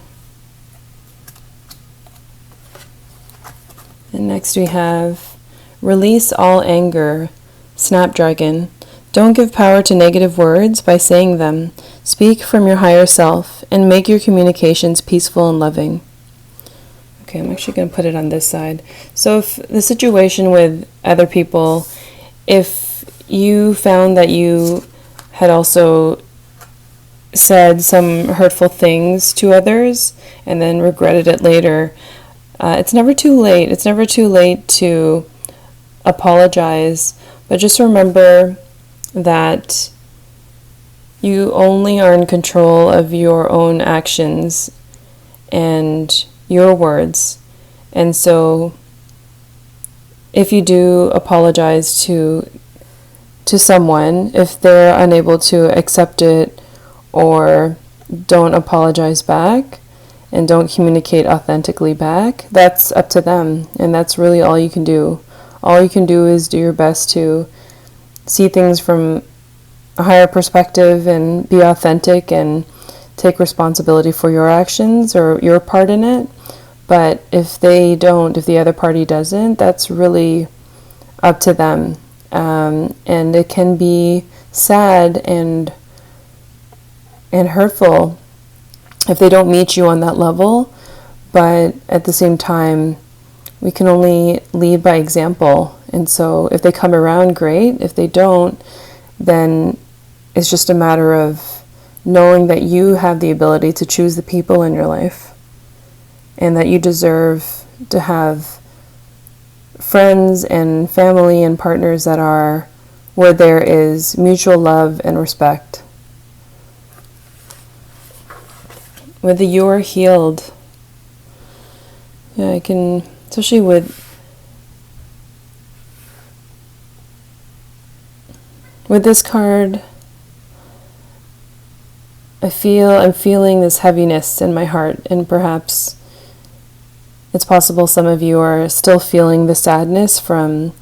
And next we have release all anger, snapdragon. Don't give power to negative words by saying them. Speak from your higher self and make your communications peaceful and loving. Okay, I'm actually going to put it on this side. So if the situation with other people, if you found that you had also said some hurtful things to others and then regretted it later, it's never too late. It's never too late to apologize, but just remember that you only are in control of your own actions and your words. And so if you do apologize to someone, if they're unable to accept it or don't apologize back and don't communicate authentically back, that's up to them, and that's really all you can do. All you can do is do your best to see things from a higher perspective and be authentic and take responsibility for your actions or your part in it. But if they don't, if the other party doesn't, that's really up to them. And it can be sad and hurtful if they don't meet you on that level, but at the same time, we can only lead by example. And so if they come around, great. If they don't, then it's just a matter of knowing that you have the ability to choose the people in your life and that you deserve to have friends and family and partners that are where there is mutual love and respect. With the you are healed, yeah, I can, especially with this card, I'm feeling this heaviness in my heart, and perhaps it's possible some of you are still feeling the sadness from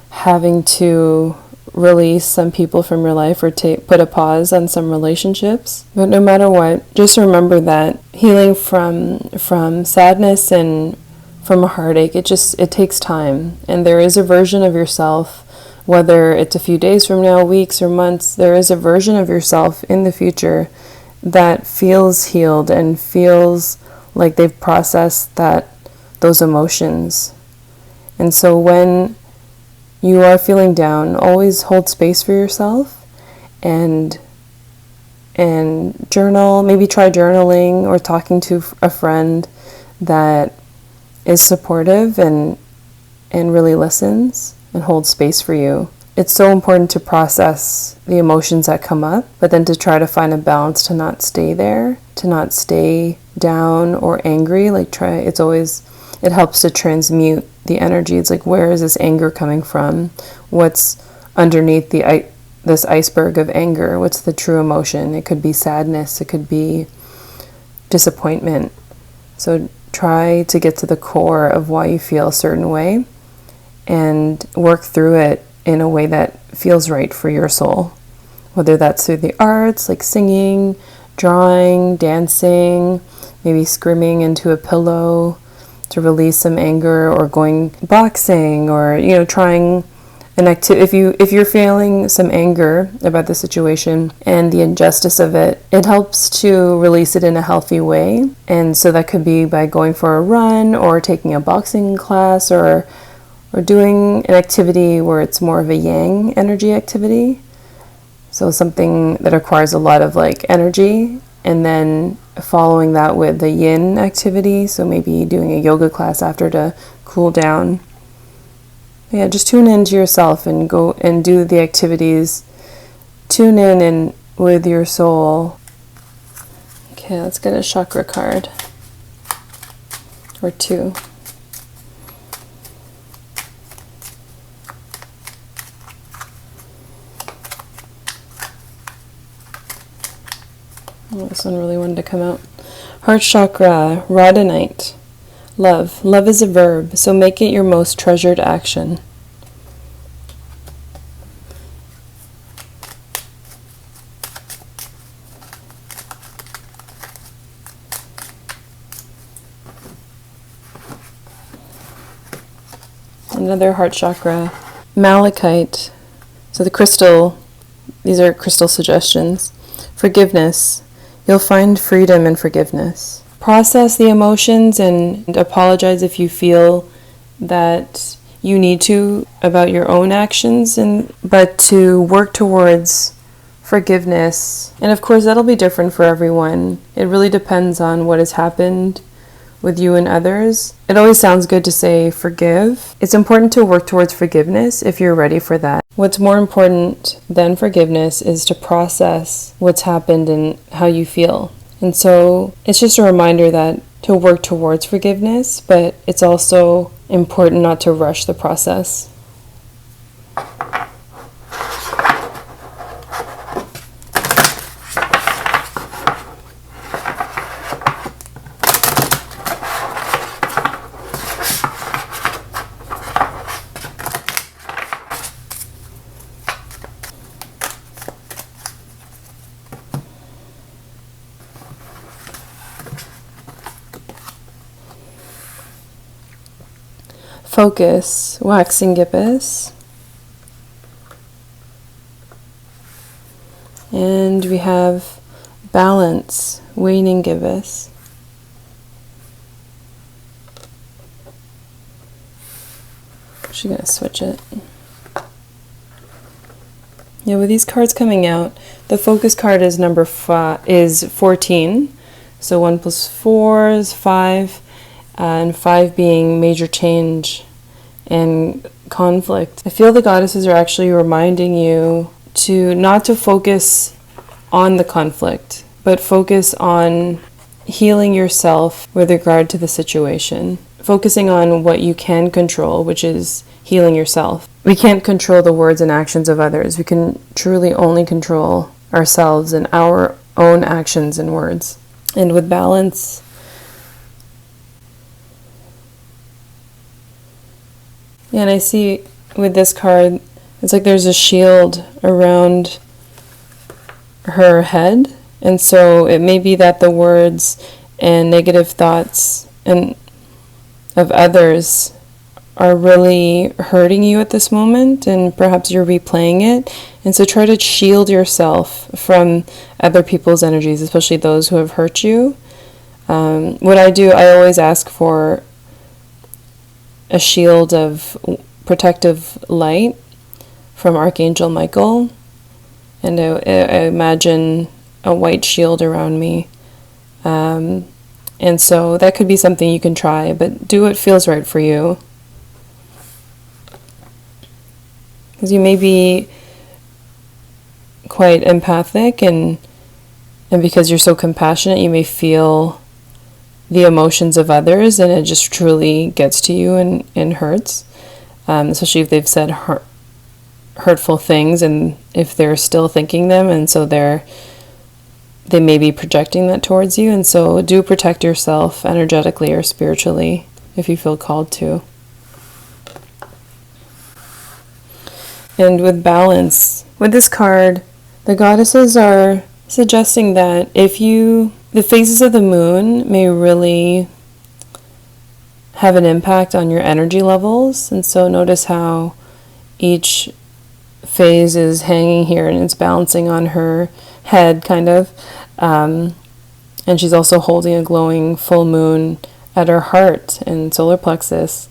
having to release some people from your life or put a pause on some relationships. But no matter what, just remember that healing from sadness and from a heartache, it takes time. And there is a version of yourself, whether it's a few days from now, weeks or months, there is a version of yourself in the future that feels healed and feels like they've processed those emotions. And so when you are feeling down, always hold space for yourself and journal. Maybe try journaling or talking to a friend that is supportive and really listens and holds space for you. It's so important to process the emotions that come up, but then to try to find a balance to not stay there, to not stay down or angry. It helps to transmute the energy. It's like, where is this anger coming from? What's underneath this iceberg of anger? What's the true emotion? It could be sadness, it could be disappointment. So try to get to the core of why you feel a certain way and work through it in a way that feels right for your soul. Whether that's through the arts, like singing, drawing, dancing, maybe screaming into a pillow to release some anger, or going boxing, or trying an activity. If you're feeling some anger about the situation and the injustice of it, it helps to release it in a healthy way. And so that could be by going for a run, or taking a boxing class, or doing an activity where it's more of a yang energy activity. So something that requires a lot of energy, and then following that with the yin activity. So maybe doing a yoga class after to cool down. Yeah, just tune into yourself and go and do the activities. Tune in and with your soul. Okay, let's get a chakra card. Or two. Oh, this one really wanted to come out. Heart chakra, rhodonite. Love. Love is a verb, so make it your most treasured action. Another heart chakra, malachite. So the crystal, these are crystal suggestions. Forgiveness. You'll find freedom in forgiveness. Process the emotions and apologize if you feel that you need to about your own actions, but to work towards forgiveness. And of course, that'll be different for everyone. It really depends on what has happened with you and others. It always sounds good to say forgive. It's important to work towards forgiveness if you're ready for that. What's more important than forgiveness is to process what's happened and how you feel. And so it's just a reminder that to work towards forgiveness, but it's also important not to rush the process. Focus, waxing gibbous. And we have balance, waning gibbous. Actually gonna switch it. Yeah, with these cards coming out, the focus card is number 14. So 1 plus 4 is 5. And 5 being major change and conflict. I feel the goddesses are actually reminding you not to focus on the conflict, but focus on healing yourself with regard to the situation. Focusing on what you can control, which is healing yourself. We can't control the words and actions of others. We can truly only control ourselves and our own actions and words. And with balance, yeah, and I see with this card, it's like there's a shield around her head. And so it may be that the words and negative thoughts and of others are really hurting you at this moment, and perhaps you're replaying it. And so try to shield yourself from other people's energies, especially those who have hurt you. What I do, I always ask for a shield of protective light from Archangel Michael, and I imagine a white shield around me. And so that could be something you can try, but do what feels right for you. Because you may be quite empathic, and because you're so compassionate, you may feel the emotions of others, and it just truly gets to you and hurts, especially if they've said hurtful things, and if they're still thinking them, and so they may be projecting that towards you. And so do protect yourself energetically or spiritually if you feel called to. And with balance, with this card, the goddesses are suggesting that the phases of the moon may really have an impact on your energy levels. And so notice how each phase is hanging here and it's balancing on her head, kind of. And she's also holding a glowing full moon at her heart and solar plexus.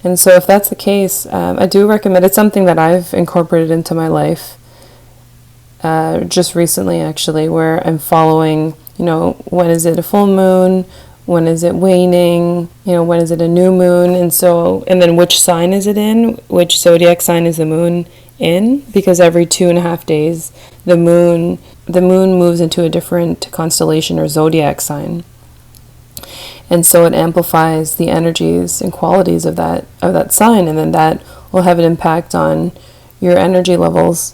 And so if that's the case, I do recommend, it's something that I've incorporated into my life just recently, actually, where I'm following, when is it a full moon? When is it waning? When is it a new moon? And then which sign is it in? Which zodiac sign is the moon in? Because every 2.5 days, the moon moves into a different constellation or zodiac sign. And so it amplifies the energies and qualities of that sign, and then that will have an impact on your energy levels.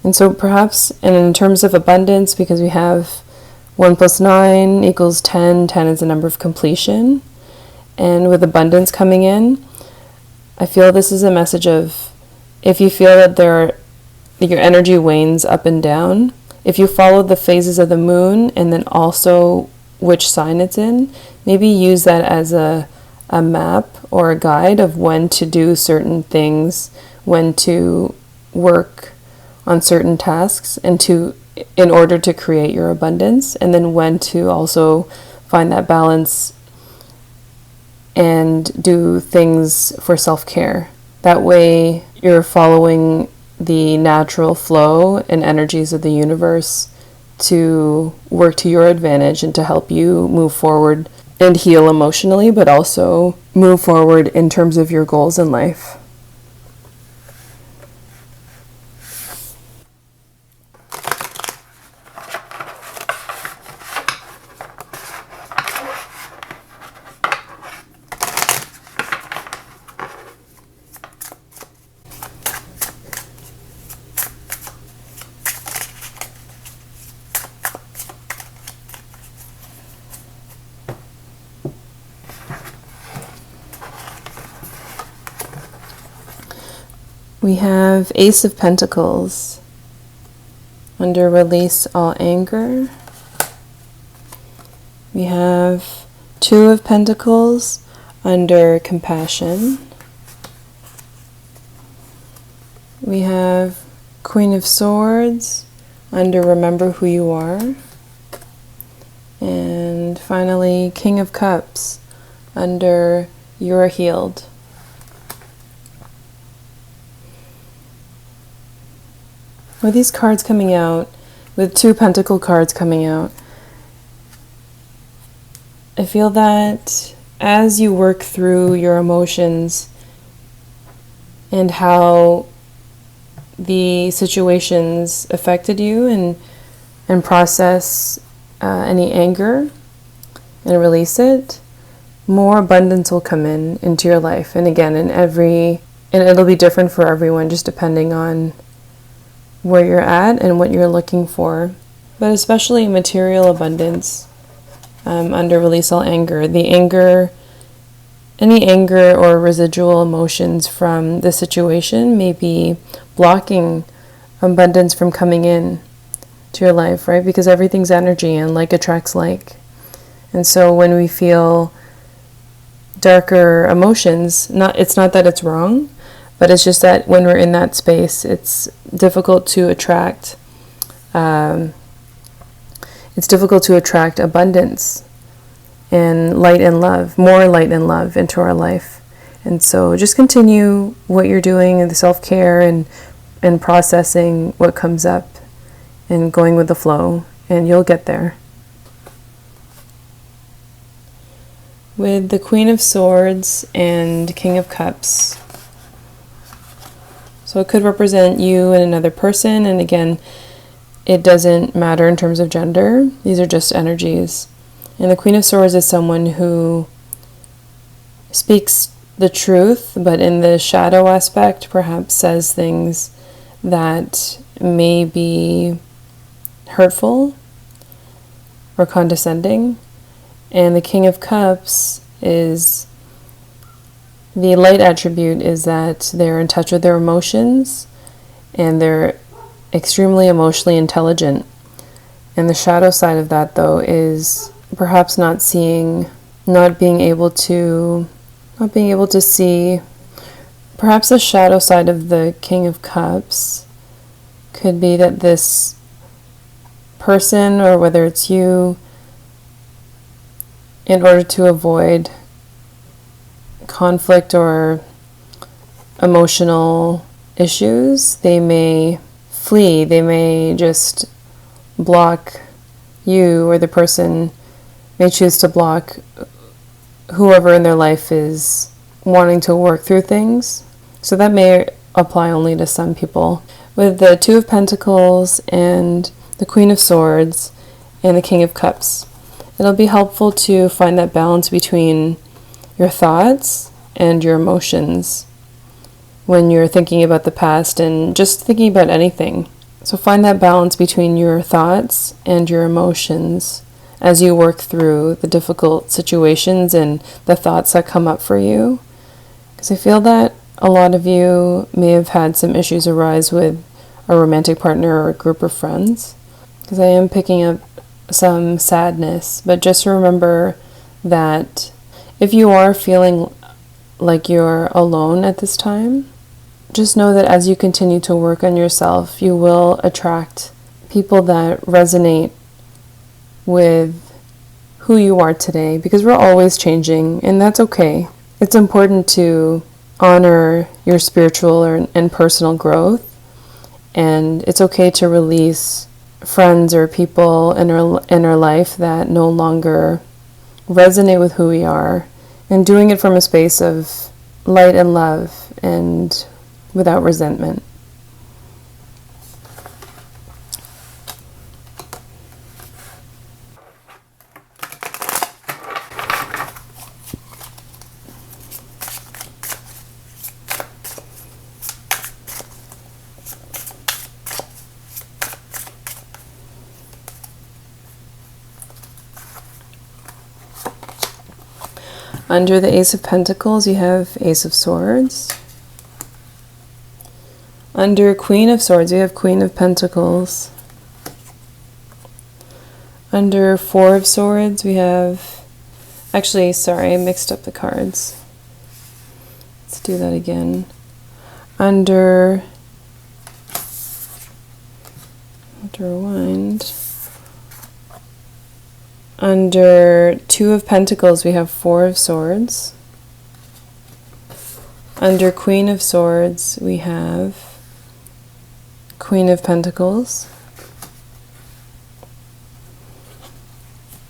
And so perhaps, and in terms of abundance, because we have 1 + 9 = 10, 10 is the number of completion, and with abundance coming in, I feel this is a message of, if you feel that your energy wanes up and down, if you follow the phases of the moon and then also which sign it's in, maybe use that as a map or a guide of when to do certain things, when to work on certain tasks, and in order to create your abundance, and then when to also find that balance and do things for self-care. That way you're following the natural flow and energies of the universe to work to your advantage and to help you move forward and heal emotionally, but also move forward in terms of your goals in life. We have Ace of Pentacles under Release All Anger. We have 2 of Pentacles under Compassion. We have Queen of Swords under Remember Who You Are. And finally, King of Cups under You're Healed. With these cards coming out, with 2 Pentacle cards coming out, I feel that as you work through your emotions and how the situations affected you, and process any anger and release it, more abundance will come into your life. And again, and it'll be different for everyone, just depending on where you're at and what you're looking for. But especially material abundance under Release All Anger. Any anger or residual emotions from the situation may be blocking abundance from coming in to your life, right? Because everything's energy, and like attracts like. And so when we feel darker emotions. It's not that it's wrong, but it's just that when we're in that space, it's difficult to attract. It's difficult to attract abundance and light and love, more light and love into our life. And so just continue what you're doing, the self-care and processing what comes up and going with the flow, and you'll get there. With the Queen of Swords and King of Cups. So it could represent you and another person, and again, it doesn't matter in terms of gender. These are just energies. And the Queen of Swords is someone who speaks the truth, but in the shadow aspect, perhaps says things that may be hurtful or condescending. And the King of Cups is, the light attribute is that they're in touch with their emotions and they're extremely emotionally intelligent. And the shadow side of that, though, is perhaps not being able to see. Perhaps the shadow side of the King of Cups could be that this person, or whether it's you, in order to avoid conflict or emotional issues, they may flee, they may just block you, or the person may choose to block whoever in their life is wanting to work through things. So that may apply only to some people. With the Two of Pentacles and the Queen of Swords and the King of Cups, it'll be helpful to find that balance between your thoughts and your emotions when you're thinking about the past and just thinking about anything. So find that balance between your thoughts and your emotions as you work through the difficult situations and the thoughts that come up for you. Because I feel that a lot of you may have had some issues arise with a romantic partner or a group of friends. Because I am picking up some sadness, but just remember that if you are feeling like you're alone at this time, just know that as you continue to work on yourself, you will attract people that resonate with who you are today, because we're always changing, and that's okay. It's important to honor your spiritual and personal growth, and it's okay to release friends or people in our life that no longer resonate with who we are, and doing it from a space of light and love and without resentment. Under the Ace of Pentacles, you have Ace of Swords. Under Queen of Swords, you have Queen of Pentacles. Under Four of Swords, we have... Actually, sorry, I mixed up the cards. Let's do that again. Under... I have to rewind. Under Two of Pentacles, we have Four of Swords. Under Queen of Swords, we have Queen of Pentacles.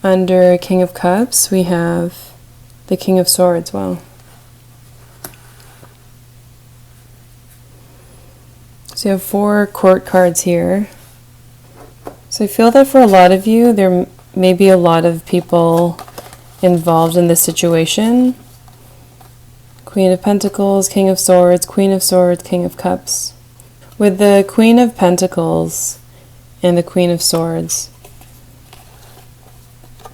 Under King of Cups, we have the King of Swords. Wow. So you have 4 court cards here. So I feel that for a lot of you, there may be a lot of people involved in this situation. Queen of Pentacles, King of Swords, Queen of Swords, King of Cups. With the Queen of Pentacles and the Queen of Swords,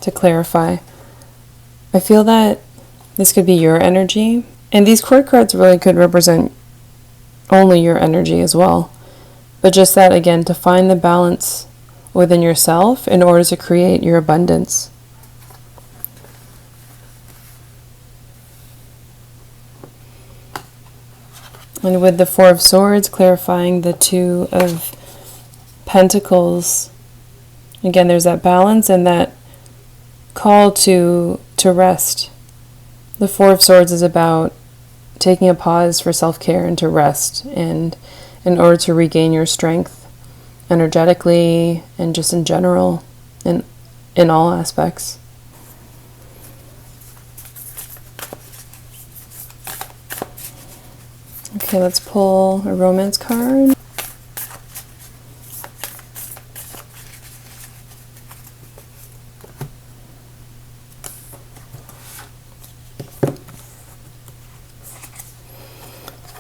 to clarify, I feel that this could be your energy, and these court cards really could represent only your energy as well. But just that, again, to find the balance within yourself in order to create your abundance. And with the Four of Swords, clarifying the Two of Pentacles. Again, there's that balance and that call to rest. The Four of Swords is about taking a pause for self-care and to rest, and in order to regain your strength energetically and just in general, in all aspects. Okay, let's pull a romance card.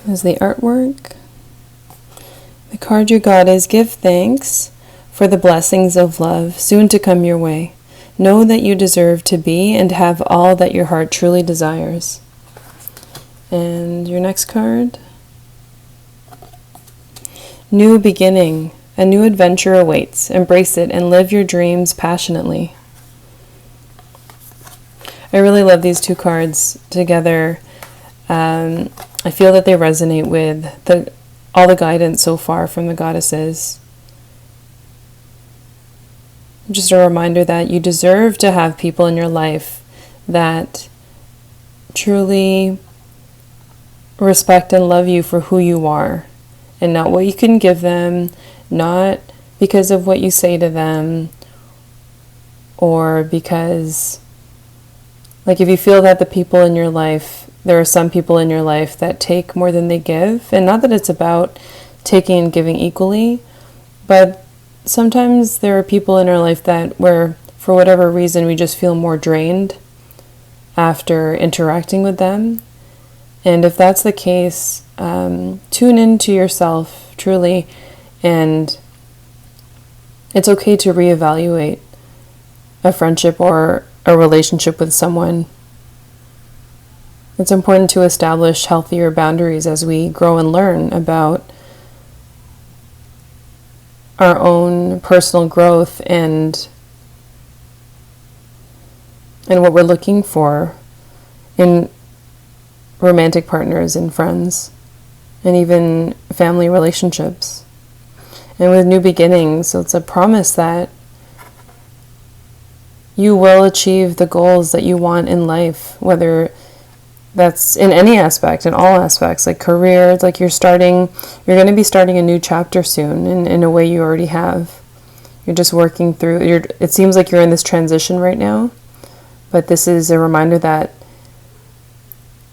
There's the artwork. The card you got is give thanks for the blessings of love soon to come your way. Know that you deserve to be and have all that your heart truly desires. And your next card. New beginning. A new adventure awaits. Embrace it and live your dreams passionately. I really love these two cards together. I feel that they resonate with all the guidance so far from the goddesses. Just a reminder that you deserve to have people in your life that truly respect and love you for who you are, and not what you can give them, not because of what you say to them, or because, like, if you feel that the people in your life, there are some people in your life that take more than they give, and not that it's about taking and giving equally, but sometimes there are people in our life that where, for whatever reason, we just feel more drained after interacting with them. And if that's the case, tune into yourself truly, and it's okay to reevaluate a friendship or a relationship with someone. It's important to establish healthier boundaries as we grow and learn about our own personal growth and what we're looking for in romantic partners and friends, and even family relationships. And with new beginnings, so it's a promise that you will achieve the goals that you want in life, whether that's in any aspect, in all aspects, like career. It's like you're going to be starting a new chapter soon, in a way you already have. You're just working through, it seems like you're in this transition right now, but this is a reminder that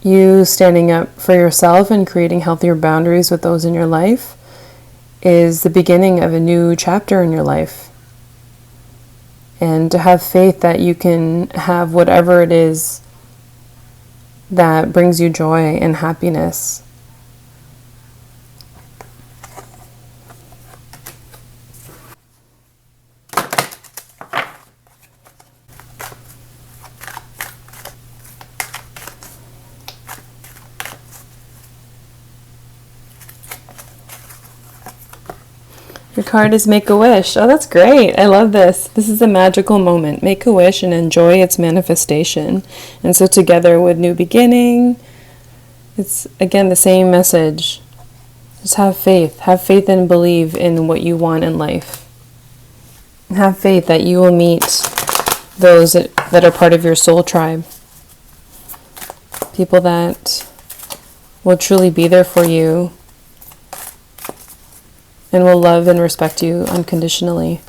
you standing up for yourself and creating healthier boundaries with those in your life is the beginning of a new chapter in your life. And to have faith that you can have whatever it is that brings you joy and happiness. Your card is Make a Wish. Oh, that's great. I love this. This is a magical moment. Make a wish and enjoy its manifestation. And so together with New Beginning, it's again the same message. Just have faith. Have faith and believe in what you want in life. Have faith that you will meet those that are part of your soul tribe. People that will truly be there for you and will love and respect you unconditionally.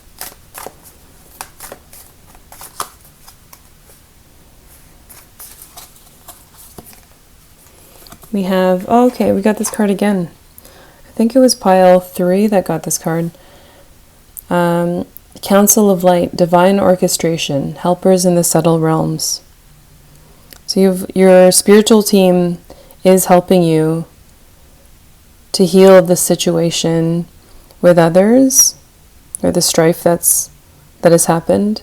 We have, oh, okay, we got this card again. I think it was pile 3 that got this card. Council of Light, Divine Orchestration, Helpers in the Subtle Realms. So your spiritual team is helping you to heal the situation with others, or the strife that has happened.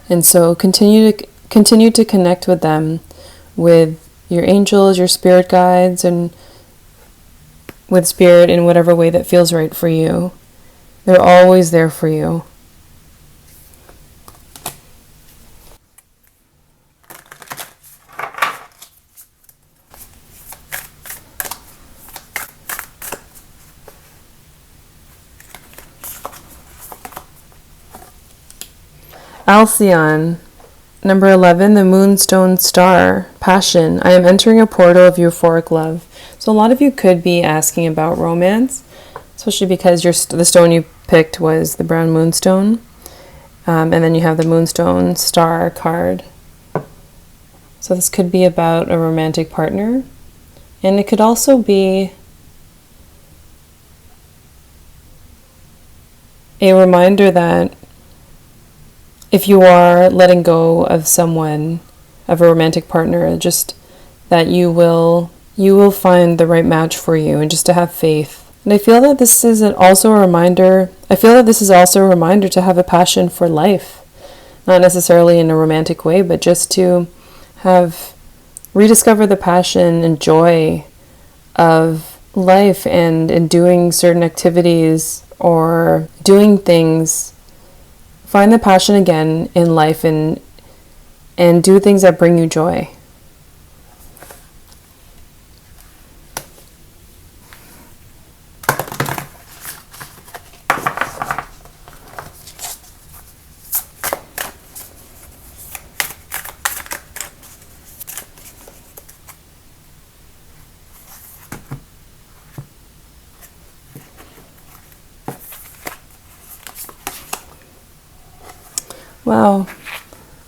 And so continue to connect with them, with your angels, your spirit guides, and with spirit in whatever way that feels right for you. They're always there for you. Alcyon. Number 11, the moonstone star. Passion. I am entering a portal of euphoric love. So a lot of you could be asking about romance, especially because the stone you picked was the brown moonstone. And then you have the moonstone star card. So this could be about a romantic partner. And it could also be a reminder that if you are letting go of someone, of a romantic partner, just that you will find the right match for you, and just to have faith. And I feel that this is also a reminder to have a passion for life. Not necessarily in a romantic way, but just to rediscover the passion and joy of life and in doing certain activities or doing things. Find the passion again in life and do things that bring you joy. Wow,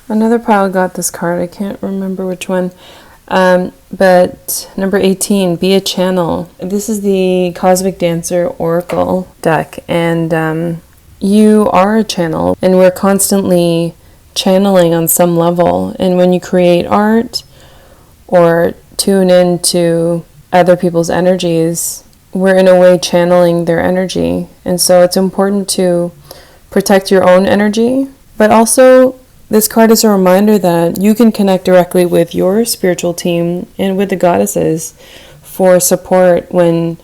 another pile got this card. I can't remember which one. But number 18, be a channel. This is the Cosmic Dancer Oracle deck, and you are a channel, and we're constantly channeling on some level. And when you create art or tune into other people's energies, we're in a way channeling their energy. And so it's important to protect your own energy. But also, this card is a reminder that you can connect directly with your spiritual team and with the goddesses for support when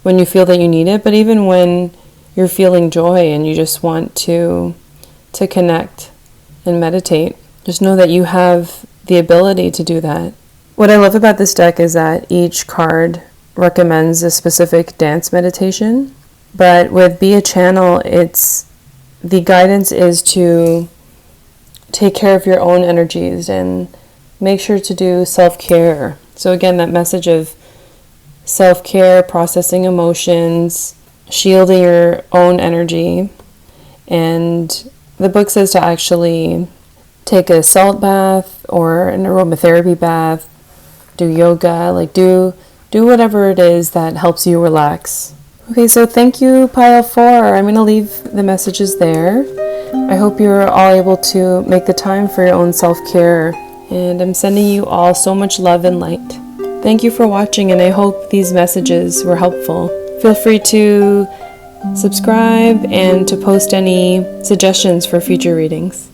you feel that you need it, but even when you're feeling joy and you just want to connect and meditate. Just know that you have the ability to do that. What I love about this deck is that each card recommends a specific dance meditation, but with Be a Channel, the guidance is to take care of your own energies and make sure to do self-care. So again, that message of self-care, processing emotions, shielding your own energy. And the book says to actually take a salt bath or an aromatherapy bath, do yoga, do whatever it is that helps you relax. Okay, so thank you, pile 4. I'm going to leave the messages there. I hope you're all able to make the time for your own self-care. And I'm sending you all so much love and light. Thank you for watching, and I hope these messages were helpful. Feel free to subscribe and to post any suggestions for future readings.